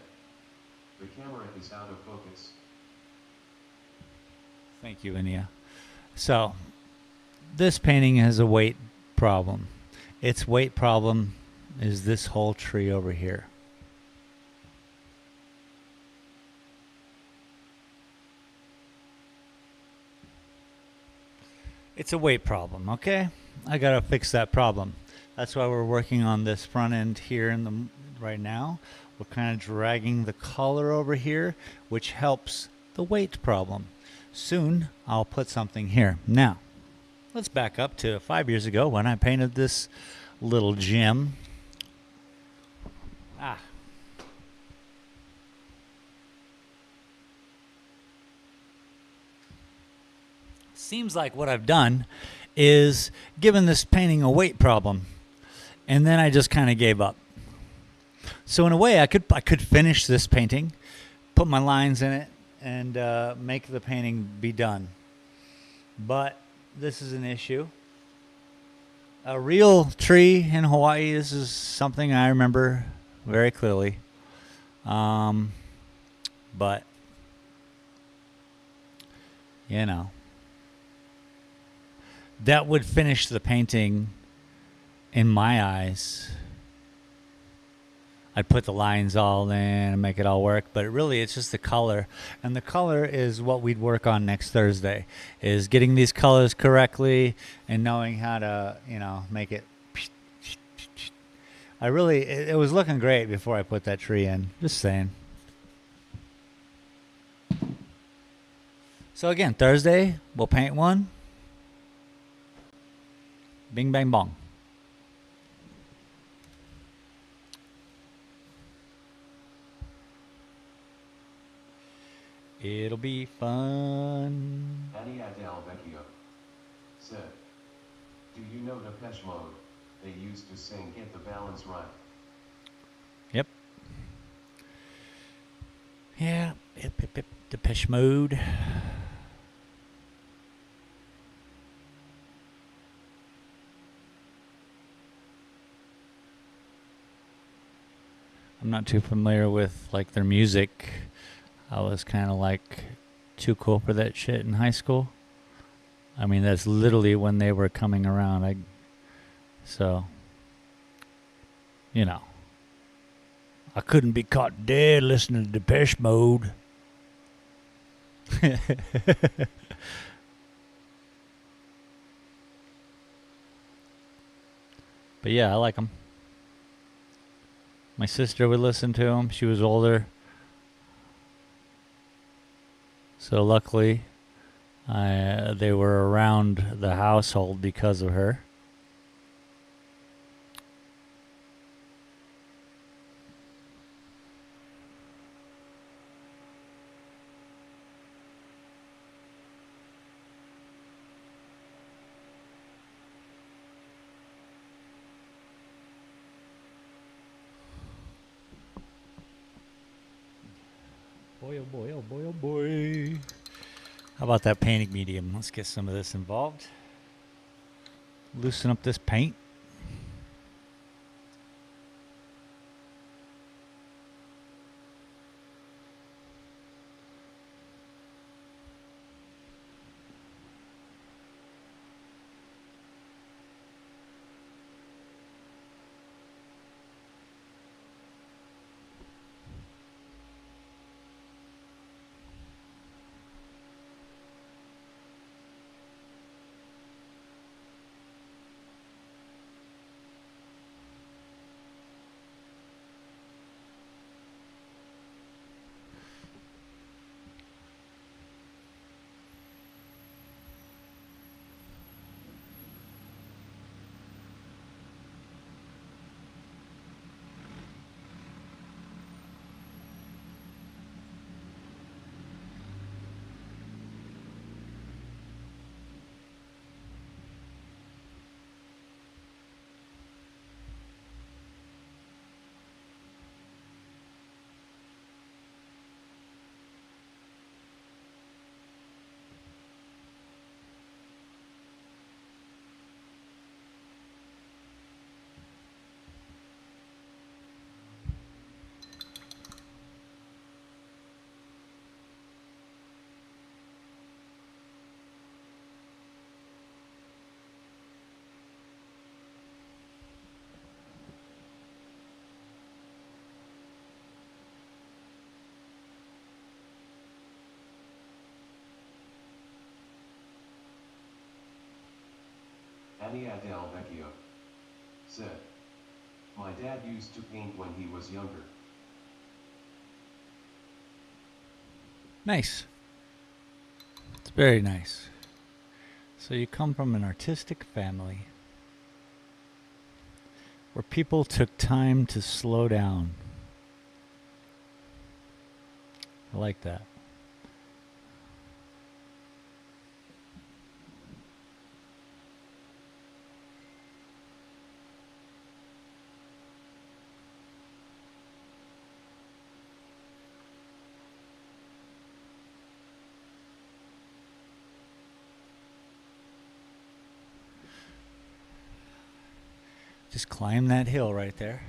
[SPEAKER 2] "The camera is out of focus."
[SPEAKER 1] Thank you, Ania. So, this painting has a weight problem. Its weight problem is this whole tree over here. It's a weight problem, okay? I gotta fix that problem. That's why we're working on this front end here right now. We're kind of dragging the color over here, which helps the weight problem. Soon, I'll put something here. Now, let's back up to 5 years ago when I painted this little gem. Seems like what I've done is given this painting a weight problem, and then I just kind of gave up. So in a way, I could finish this painting, put my lines in it, and make the painting be done. But this is an issue. A real tree in Hawaii. This is something I remember very clearly. But you know, that would finish the painting in my eyes. I'd put the lines all in and make it all work, but really it's just the color. And the color is what we'd work on next Thursday, is getting these colors correctly and knowing how to, you know, make it. It was looking great before I put that tree in. Just saying. So again, Thursday, we'll paint one. Bing, bang, bong. It'll be fun.
[SPEAKER 2] Ania Del Vecchio said, "Do you know Depeche Mode? They used to sing Get the Balance Right."
[SPEAKER 1] Yep. Yeah, Depeche Mode. I'm not too familiar with like their music. I was kind of like too cool for that shit in high school. I mean, that's literally when they were coming around. So, you know, I couldn't be caught dead listening to Depeche Mode. But yeah, I like them. My sister would listen to them. She was older. So luckily, they were around the household because of her. Boy, oh boy, oh boy, oh boy. How about that painting medium? Let's get some of this involved. Loosen up this paint.
[SPEAKER 2] Ania Del Vecchio said, "My dad used to paint when he was younger."
[SPEAKER 1] Nice. It's very nice. So you come from an artistic family where people took time to slow down. I like that. Just climb that hill right there.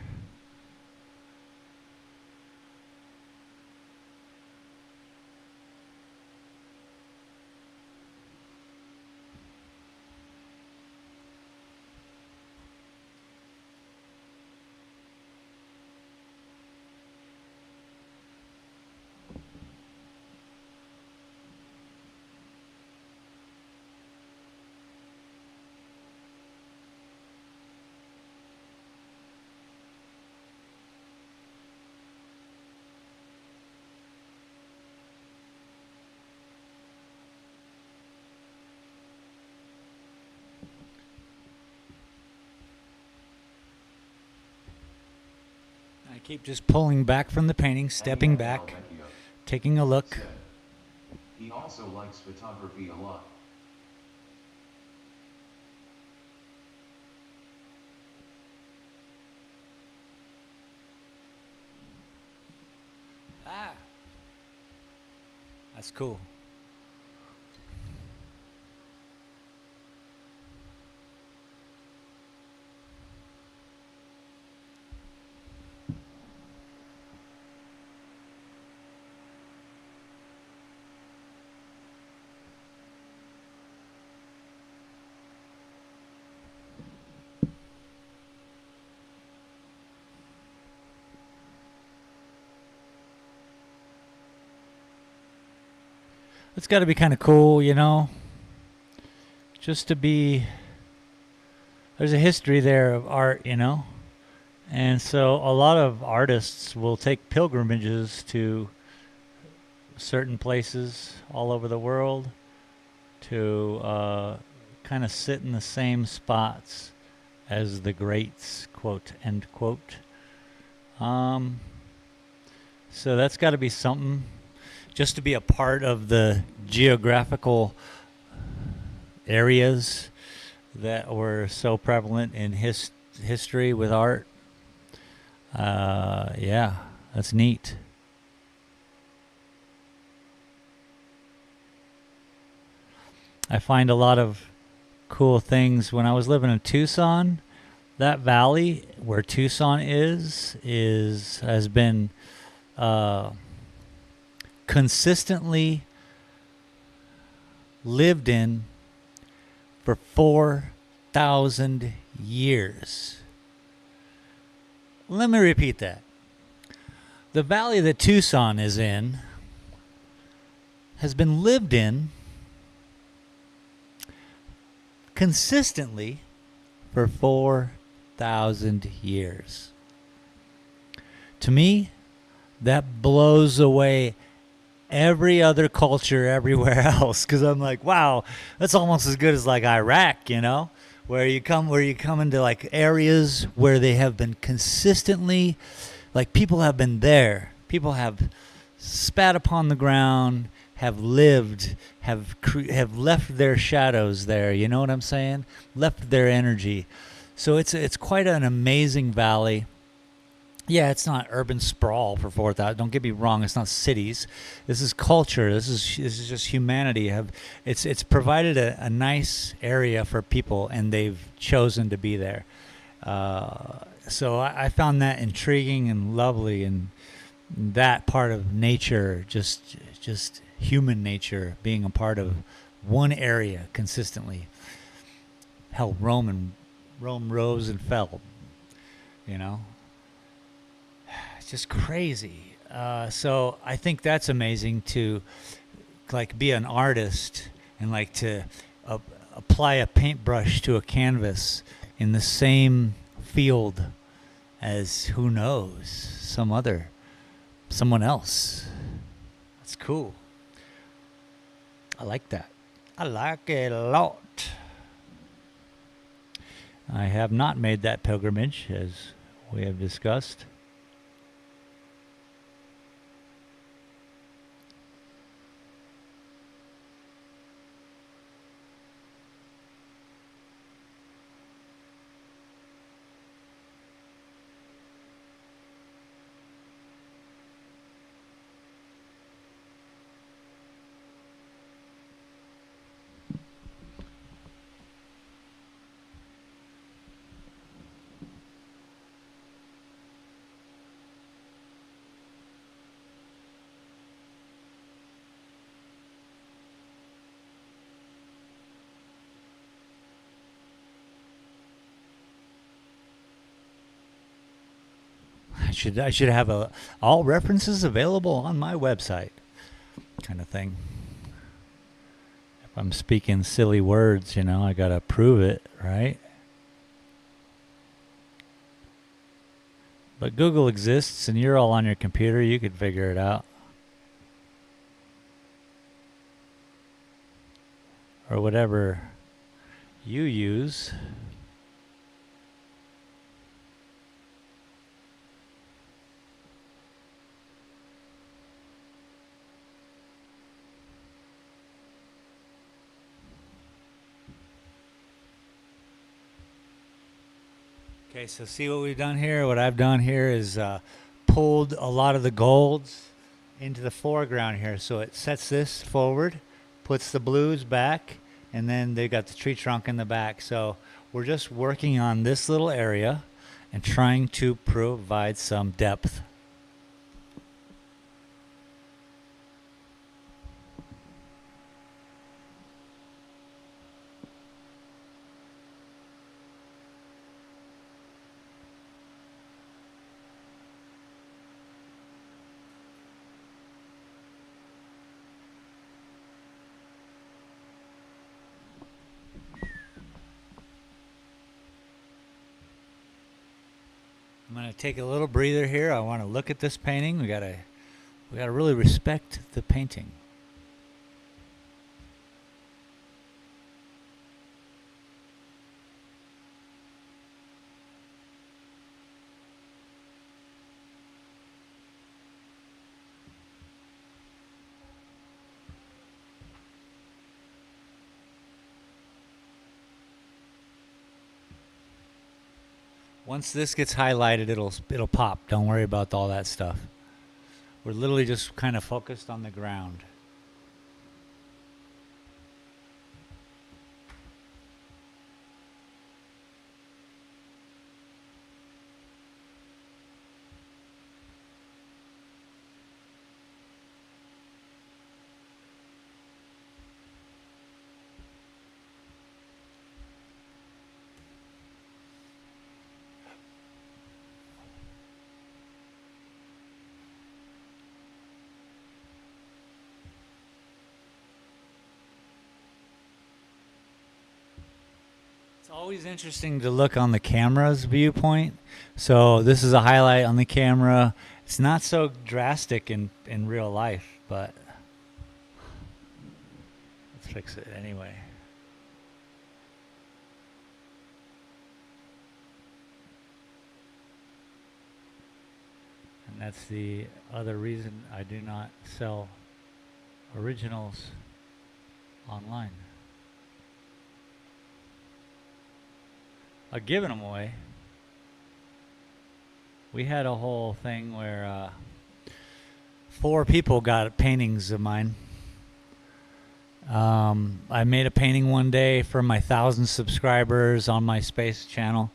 [SPEAKER 1] I keep just pulling back from the painting, stepping back, taking a look.
[SPEAKER 2] He also likes photography a lot.
[SPEAKER 1] Ah, that's cool. It's got to be kind of cool, you know, just to be. There's a history there of art, you know, and so a lot of artists will take pilgrimages to certain places all over the world to kind of sit in the same spots as the greats, quote, end quote. So that's got to be something, just to be a part of the geographical areas that were so prevalent in history with art. Yeah, that's neat. I find a lot of cool things. When I was living in Tucson, that valley where Tucson has been consistently lived in for 4,000 years. Let me repeat that. The valley that Tucson is in has been lived in consistently for 4,000 years. To me, that blows away every other culture everywhere else, because I'm like, wow, that's almost as good as like Iraq, you know, where you come into like areas where they have been consistently, like people have been there, people have spat upon the ground, have lived, have left their shadows there, you know what I'm saying? Left their energy. So it's quite an amazing valley. Yeah, it's not urban sprawl for 4,000. Don't get me wrong. It's not cities. This is culture. This is just humanity. It's provided a nice area for people, and they've chosen to be there. So I found that intriguing and lovely, and that part of nature, just human nature, being a part of one area consistently. Hell, Rome rose and fell. You know. It's just crazy. So I think that's amazing to like be an artist and like to apply a paintbrush to a canvas in the same field as, who knows, someone else. That's cool. I like that. I like it a lot. I have not made that pilgrimage, as we have discussed. I should have all references available on my website, kind of thing. If I'm speaking silly words, you know, I gotta prove it, right? But Google exists, and you're all on your computer. You could figure it out, or whatever you use. Okay, so see what we've done here? What I've done here is pulled a lot of the golds into the foreground here. So it sets this forward, puts the blues back, and then they got the tree trunk in the back. So we're just working on this little area and trying to provide some depth. I'm going to take a little breather here. I want to look at this painting. We got to really respect the painting. Once this gets highlighted, it'll pop. Don't worry about all that stuff. We're literally just kind of focused on the ground. It's always interesting to look on the camera's viewpoint. So this is a highlight on the camera. It's not so drastic in real life, but let's fix it anyway. And that's the other reason I do not sell originals online. I've given them away. We had a whole thing where 4 people got paintings of mine. I made a painting one day for my 1,000 subscribers on my space channel,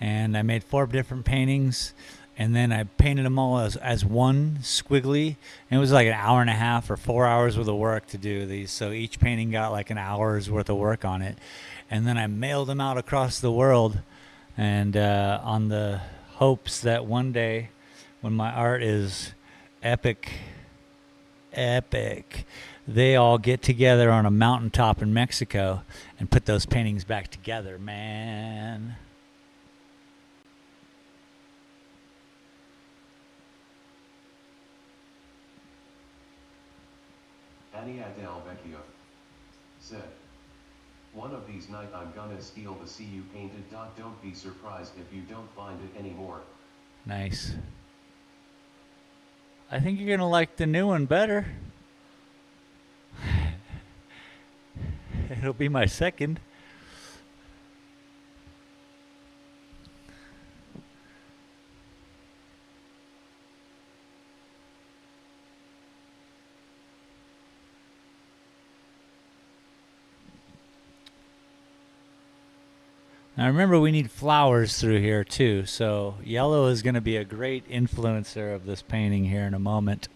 [SPEAKER 1] and I made 4 different paintings, and then I painted them all as one squiggly, and it was like an hour and a half or 4 hours worth of work to do these. So each painting got like an hour's worth of work on it. And then I mailed them out across the world, and on the hopes that one day when my art is epic, they all get together on a mountaintop in Mexico and put those paintings back together, man.
[SPEAKER 2] Ania del Vecchio said, "One of these nights I'm gonna steal the see you painted. Don't be surprised if you don't find it anymore."
[SPEAKER 1] Nice. I think you're gonna like the new one better. It'll be my second. Now remember, we need flowers through here too, so yellow is going to be a great influencer of this painting here in a moment.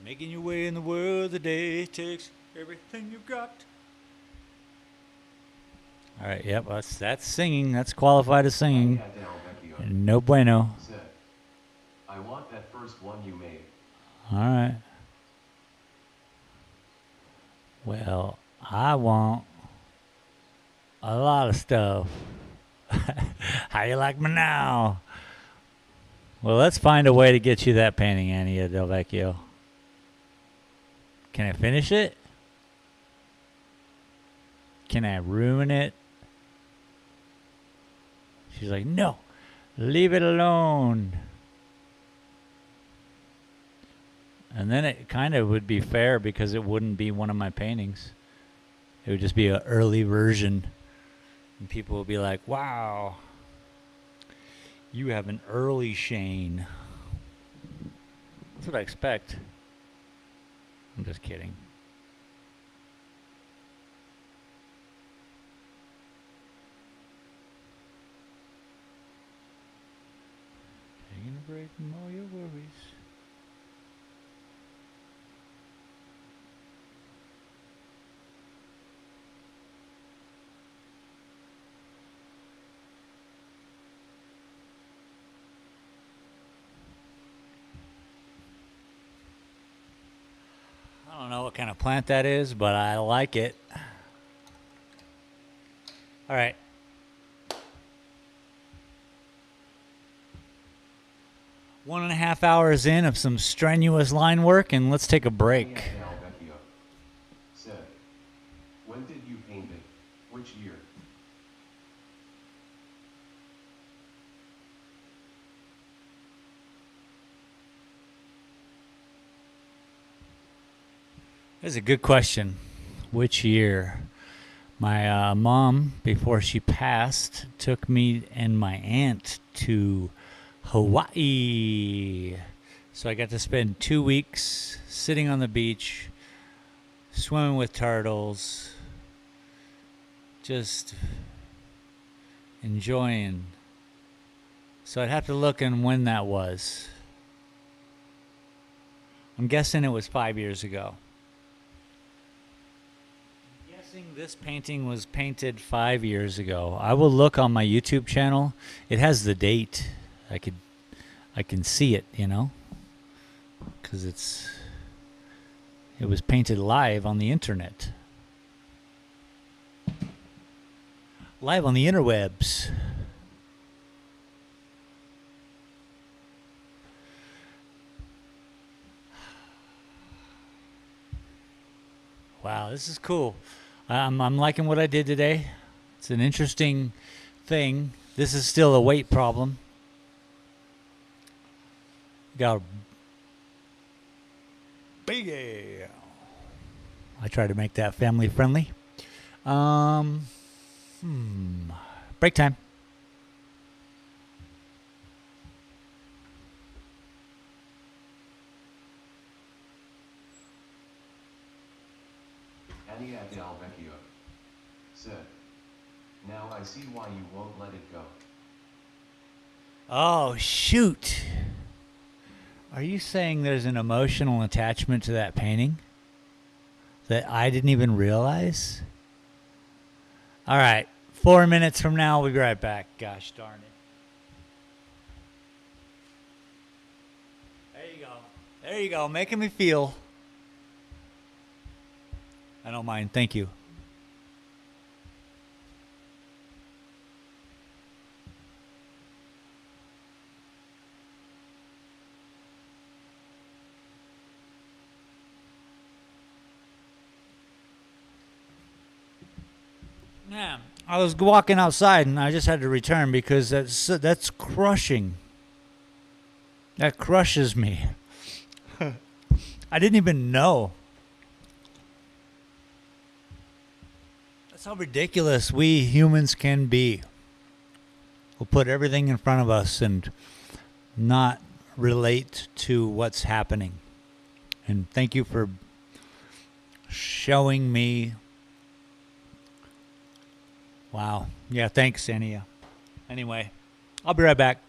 [SPEAKER 1] Making your way in the world, the day takes everything you've got. All right, yep, that's singing. That's qualified as singing. No bueno.
[SPEAKER 2] Said, "I want that first one you made."
[SPEAKER 1] All right. Well, I want a lot of stuff. How you like me now? Well, let's find a way to get you that painting, Ania Del Vecchio. Can I finish it? Can I ruin it? She's like, no, leave it alone. And then it kind of would be fair because it wouldn't be one of my paintings. It would just be an early version. And people would be like, wow, you have an early Shane. That's what I expect. I'm just kidding. Taking a break from all your worries. I don't know what kind of plant that is, but I like it. All right. One and a half hours in of some strenuous line work, and let's take a break.
[SPEAKER 2] Said, when did you paint it? Which year?
[SPEAKER 1] That's a good question. Which year? My mom, before she passed, took me and my aunt to Hawaii. So I got to spend 2 weeks sitting on the beach, swimming with turtles, just enjoying. So I'd have to look in when that was. I'm guessing it was 5 years ago. This painting was painted 5 years ago. I will look on my YouTube channel. It has the date. I can see it, you know, because it was painted live on the internet, live on the interwebs. Wow, this is cool. I'm liking what I did today. It's an interesting thing. This is still a weight problem. Got a big. I try to make that family friendly. Break time.
[SPEAKER 2] Ania Del Vecchio said, now I see why you won't let it go.
[SPEAKER 1] Oh, shoot. Are you saying there's an emotional attachment to that painting that I didn't even realize? All right. 4 minutes from now, we'll be right back. Gosh darn it. There you go. There you go. Making me feel. I don't mind. Thank you. Yeah, I was walking outside and I just had to return because that's crushing. That crushes me. I didn't even know. That's how ridiculous we humans can be. We'll put everything in front of us and not relate to what's happening. And thank you for showing me. Wow. Yeah, thanks, Ania. Anyway, I'll be right back.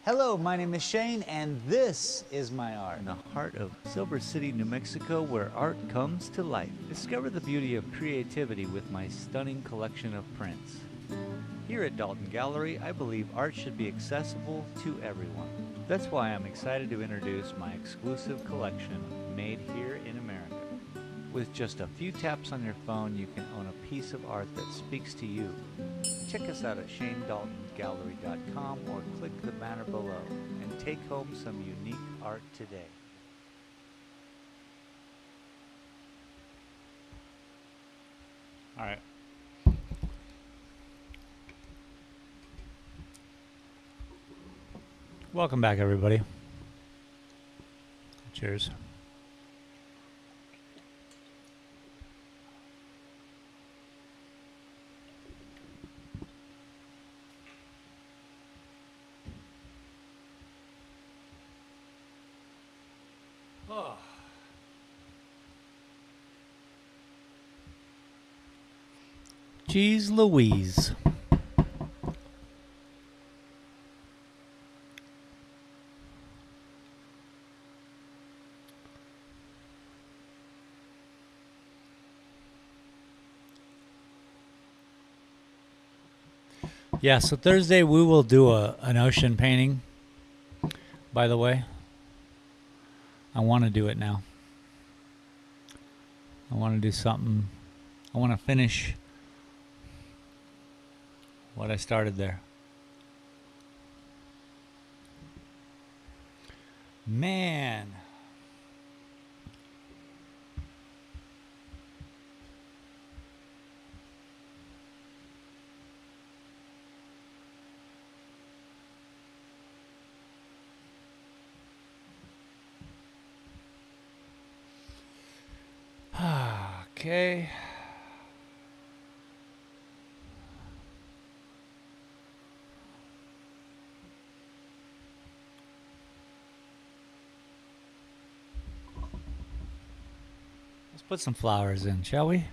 [SPEAKER 1] Hello, my name is Shane, and this is my art. In the heart of Silver City, New Mexico, where art comes to life. Discover the beauty of creativity with my stunning collection of prints. Here at Dalton Gallery, I believe art should be accessible to everyone. That's why I'm excited to introduce my exclusive collection, Made Here in America. With just a few taps on your phone, you can own a piece of art that speaks to you. Check us out at shanedaltongallery.com or click the banner below and take home some unique art today. All right. Welcome back, everybody. Cheers. Oh. Jeez Louise. Yeah, so Thursday we will do an ocean painting, by the way. I want to do it now. I want to do something. I want to finish what I started there. Man. Okay. Let's put some flowers in, shall we?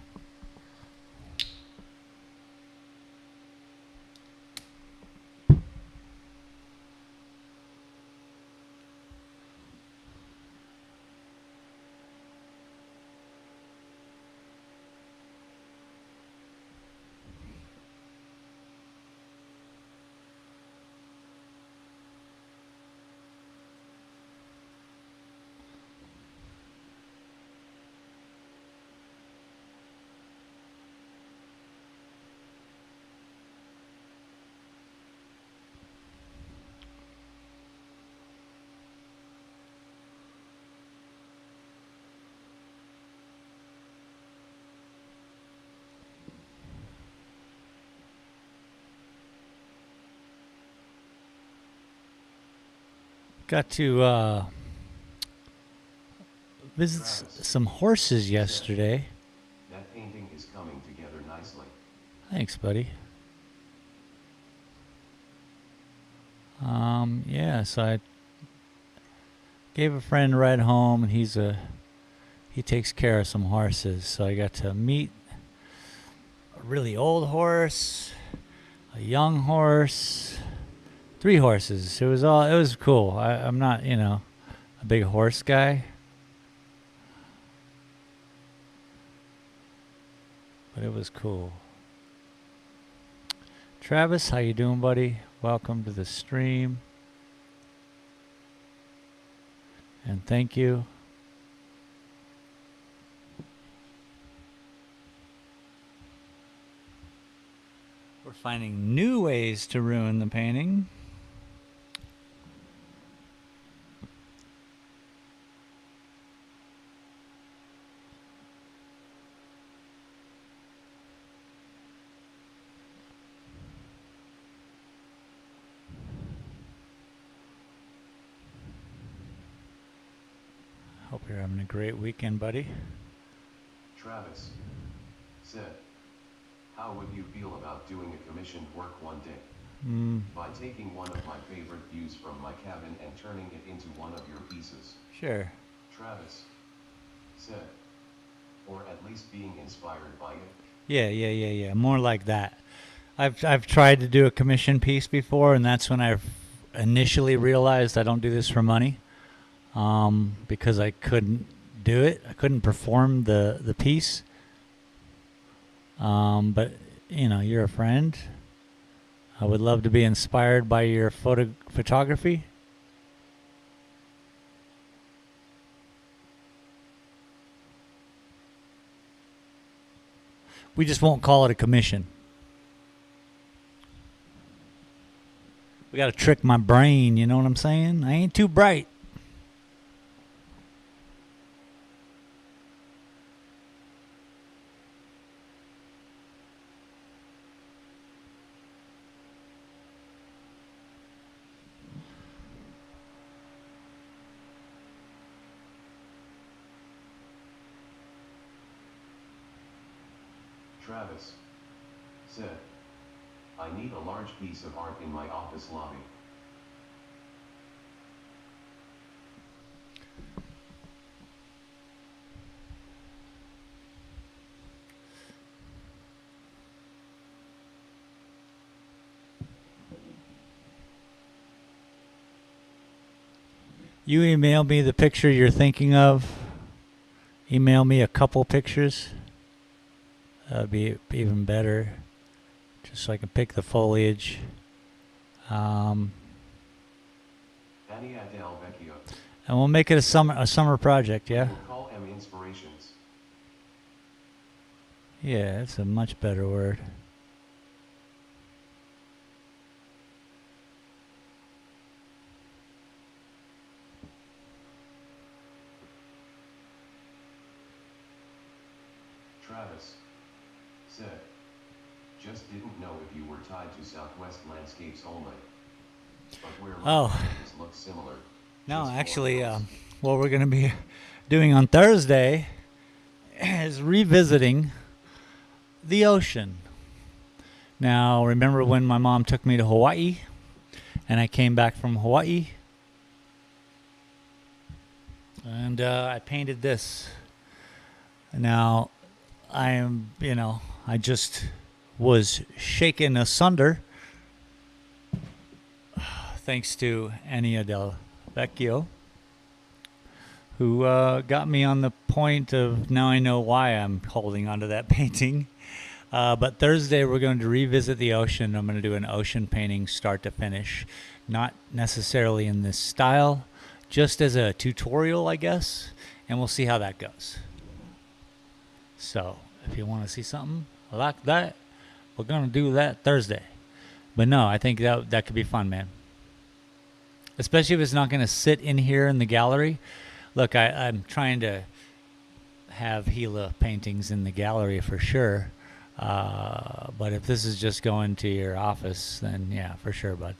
[SPEAKER 1] Got to visit some horses yesterday.
[SPEAKER 2] That painting is coming together nicely.
[SPEAKER 1] Thanks, buddy. Yeah, so I gave a friend a ride home, and he takes care of some horses. So I got to meet a really old horse, a young horse, 3 horses. It was cool. I'm not, a big horse guy. But it was cool. Travis, how you doing, buddy? Welcome to the stream. And thank you. We're finding new ways to ruin the painting. Hope you're having a great weekend, buddy.
[SPEAKER 2] Travis said, how would you feel about doing a commissioned work one day? By taking one of my favorite views from my cabin and turning it into one of your pieces.
[SPEAKER 1] Sure.
[SPEAKER 2] Travis said, or at least being inspired by it.
[SPEAKER 1] Yeah. More like that. I've tried to do a commission piece before, and that's when initially realized I don't do this for money, because I couldn't do it. I couldn't perform the piece. But you know, you're a friend. I would love to be inspired by your photography. We just won't call it a commission. We got to trick my brain, you know what I'm saying? I ain't too bright.
[SPEAKER 2] Travis said, I need a large piece of art in my office lobby.
[SPEAKER 1] You email me the picture you're thinking of. Email me a couple pictures. That'd be even better. Just so I can pick the foliage. And we'll make it a summer project, yeah?
[SPEAKER 2] We'll call them inspirations.
[SPEAKER 1] Yeah, that's a much better word.
[SPEAKER 2] Travis said, just didn't know if you were tied to Southwest landscapes only. But where landscapes look similar.
[SPEAKER 1] No, actually, what we're going to be doing on Thursday is revisiting the ocean. Now, remember when my mom took me to Hawaii and I came back from Hawaii? And I painted this. Now, I just was shaken asunder thanks to Ania Del Vecchio, who got me on the point of now I know why I'm holding onto that painting. But Thursday we're going to revisit the ocean. I'm going to do an ocean painting start to finish. Not necessarily in this style, just as a tutorial, I guess. And we'll see how that goes. So if you want to see something like that, we're going to do that Thursday. But no, I think that could be fun, man. Especially if it's not going to sit in here in the gallery. Look, I'm trying to have Gila paintings in the gallery for sure. But if this is just going to your office, then yeah, for sure, bud.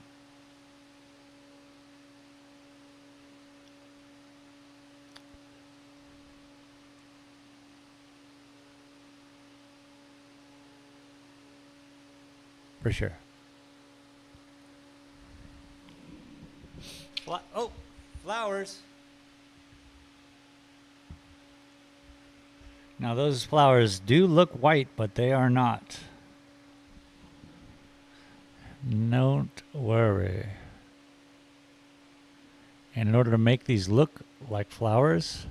[SPEAKER 1] For sure. Oh, flowers. Now those flowers do look white, but they are not. Don't worry. And in order to make these look like flowers,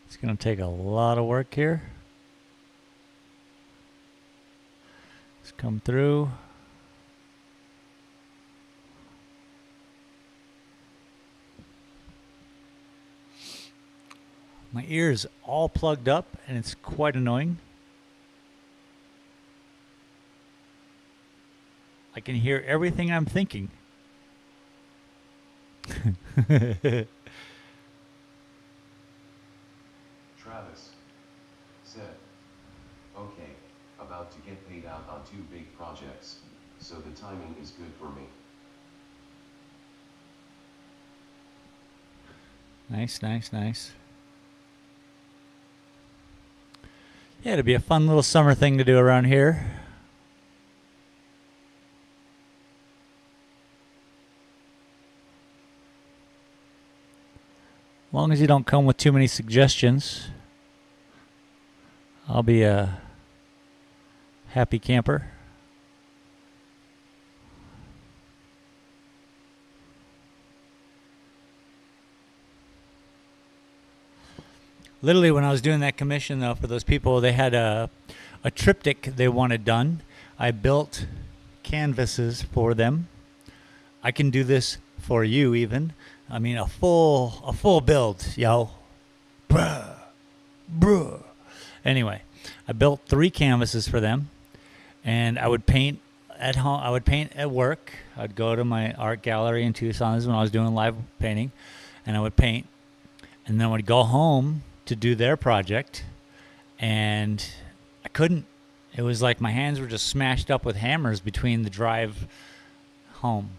[SPEAKER 1] it's going to take a lot of work here. Let's come through. My ear's all plugged up and it's quite annoying. I can hear everything I'm thinking.
[SPEAKER 2] Travis said, okay, about to get paid out on 2 big projects, so the timing is good for me.
[SPEAKER 1] Nice, nice, nice. Yeah, it'd be a fun little summer thing to do around here. As long as you don't come with too many suggestions, I'll be a happy camper. literally when I was doing that commission though for those people, they had a triptych they wanted done. I built canvases for them. I can do this for you even. I mean a full build, yo. Bruh. Anyway, I built 3 canvases for them, and I would paint at home. I would paint at work. I'd go to my art gallery in Tucson. This is when I was doing live painting, and I would paint, and then I would go home to do their project, and I couldn't. It was like my hands were just smashed up with hammers between the drive home.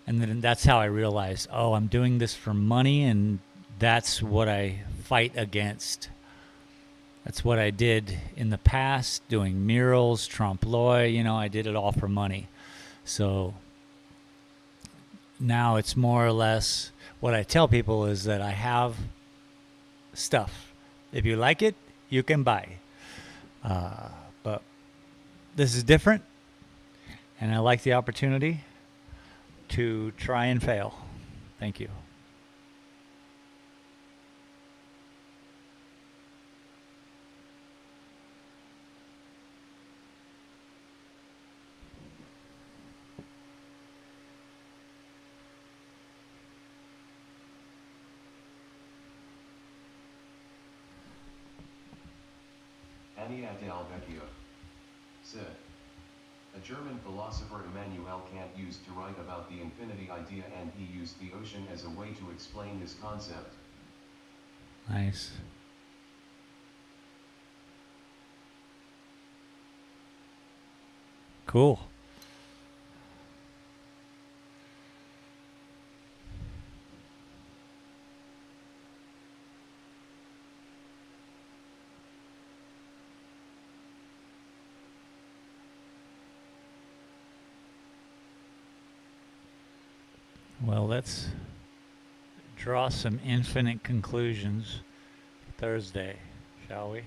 [SPEAKER 1] And then that's how I realized, oh, I'm doing this for money, and that's what I fight against. That's what I did in the past, doing murals, trompe-l'oeil, I did it all for money. So now it's more or less what I tell people is that I have stuff. If you like it, you can buy. But this is different, and I like the opportunity to try and fail. Thank you.
[SPEAKER 2] Ania del Vecchio said, a German philosopher Immanuel Kant used to write about the infinity idea, and he used the ocean as a way to explain this concept.
[SPEAKER 1] Nice. Cool. Well, let's draw some infinite conclusions Thursday, shall we?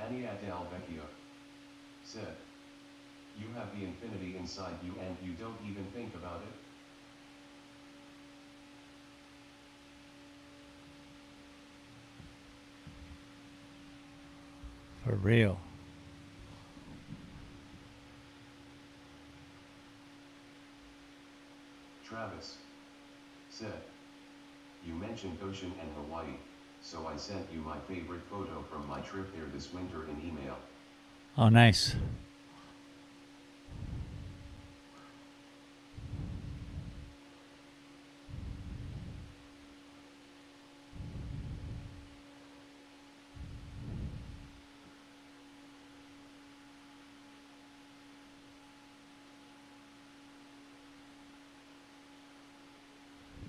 [SPEAKER 2] Ania del Vecchio said, you have the infinity inside you and you don't even think about it.
[SPEAKER 1] For real.
[SPEAKER 2] Travis said, you mentioned ocean and Hawaii, so I sent you my favorite photo from my trip there this winter in email.
[SPEAKER 1] Oh, nice.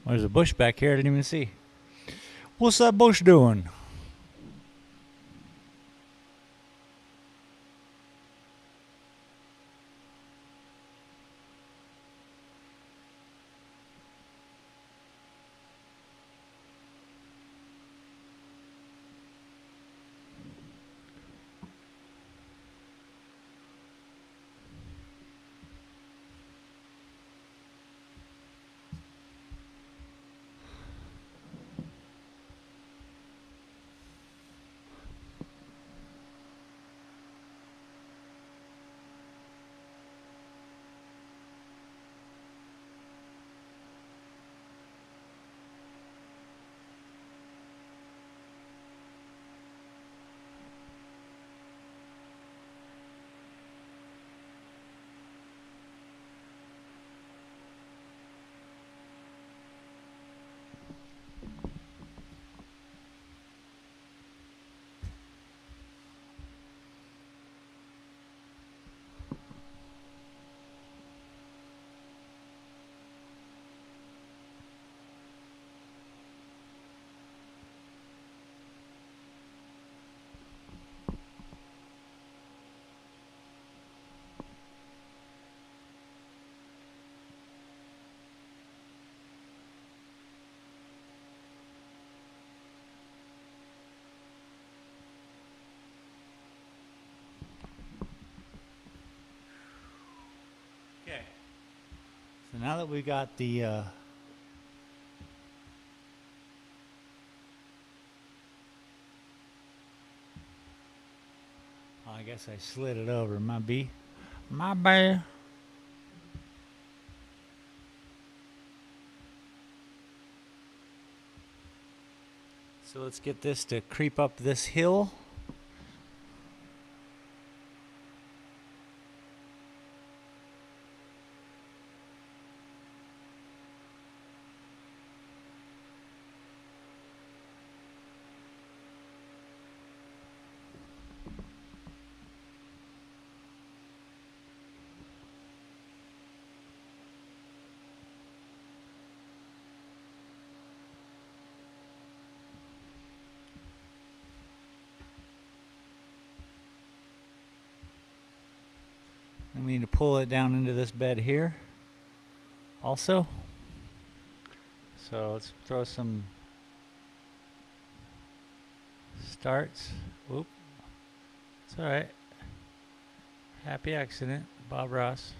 [SPEAKER 1] There's a bush back here I didn't even see. What's that bush doing? So now that we got the I guess I slid it over. My bad. So let's get this to creep up this hill. And we need to pull it down into this bed here also. So let's throw some starts. Whoop. It's all right. Happy accident, Bob Ross.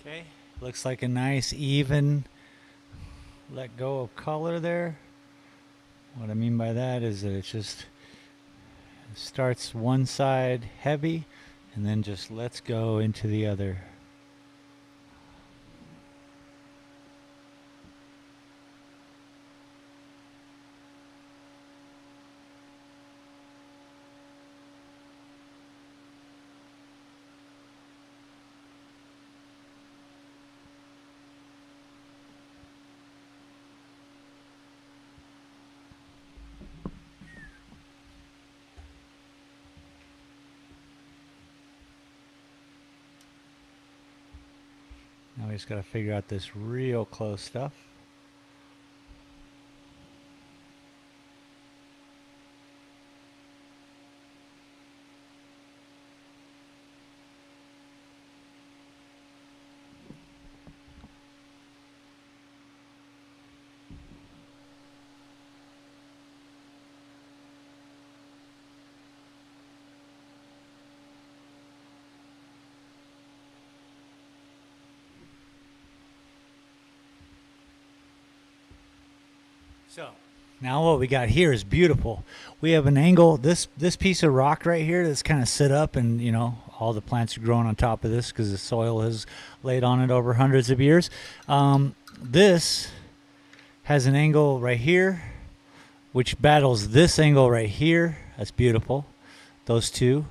[SPEAKER 1] Okay, looks like a nice even let go of color there. What I mean by that is that it just starts one side heavy and then just lets go into the other. Now we just got to figure out this real close stuff. So now what we got here is beautiful. We have an angle, this piece of rock right here that's kind of sit up, and you know all the plants are growing on top of this because the soil has laid on it over hundreds of years. This has an angle right here which battles this angle right here. That's beautiful, those two.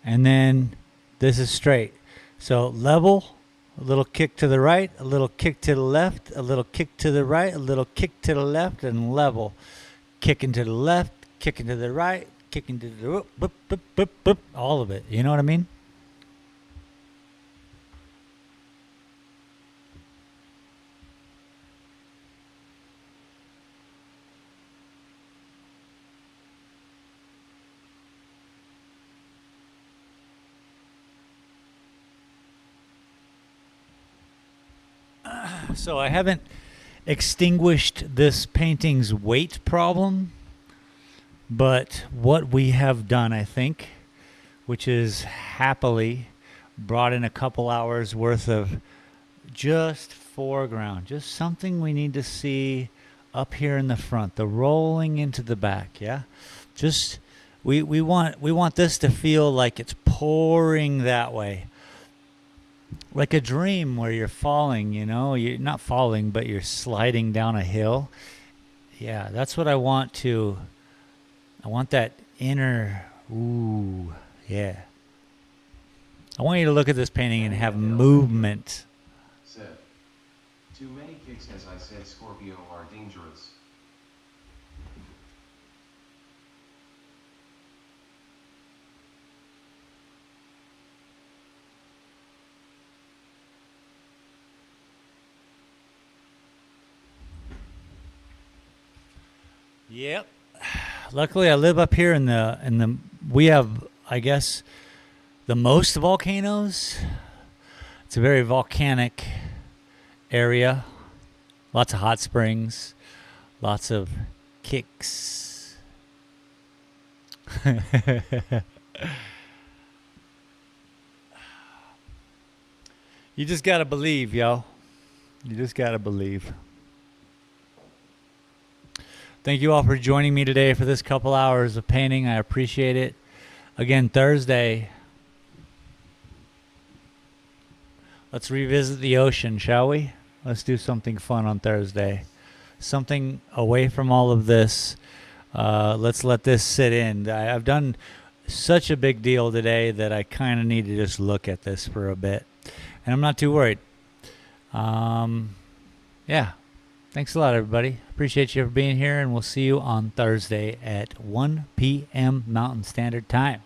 [SPEAKER 1] And then this is straight. So level, a little kick to the right, a little kick to the left, a little kick to the right, a little kick to the left, and level. Kicking to the left, kicking to the right, kicking to the whoop, boop, boop, boop, boop, all of it. You know what I mean? So I haven't extinguished this painting's weight problem, but what we have done, I think, which is happily brought in a couple hours worth of just foreground, just something we need to see up here in the front, the rolling into the back. Yeah, just we want this to feel like it's pouring that way, like a dream where you're falling, you know, you're not falling, but you're sliding down a hill. Yeah, that's what I want that inner, ooh, yeah. I want you to look at this painting and have movement.
[SPEAKER 2] Said, too many kicks, as I said, Scorpio are dangerous.
[SPEAKER 1] Yep. Luckily, I live up here in the. We have, I guess, the most volcanoes. It's a very volcanic area. Lots of hot springs. Lots of kicks. You just gotta believe, yo. You just gotta believe. Thank you all for joining me today for this couple hours of painting. I appreciate it. Again, Thursday, let's revisit the ocean, shall we? Let's do something fun on Thursday. Something away from all of this. Let's let this sit in. I've done such a big deal today that I kind of need to just look at this for a bit. And I'm not too worried. Yeah. Thanks a lot, everybody. Appreciate you for being here, and we'll see you on Thursday at 1 p.m. Mountain Standard Time.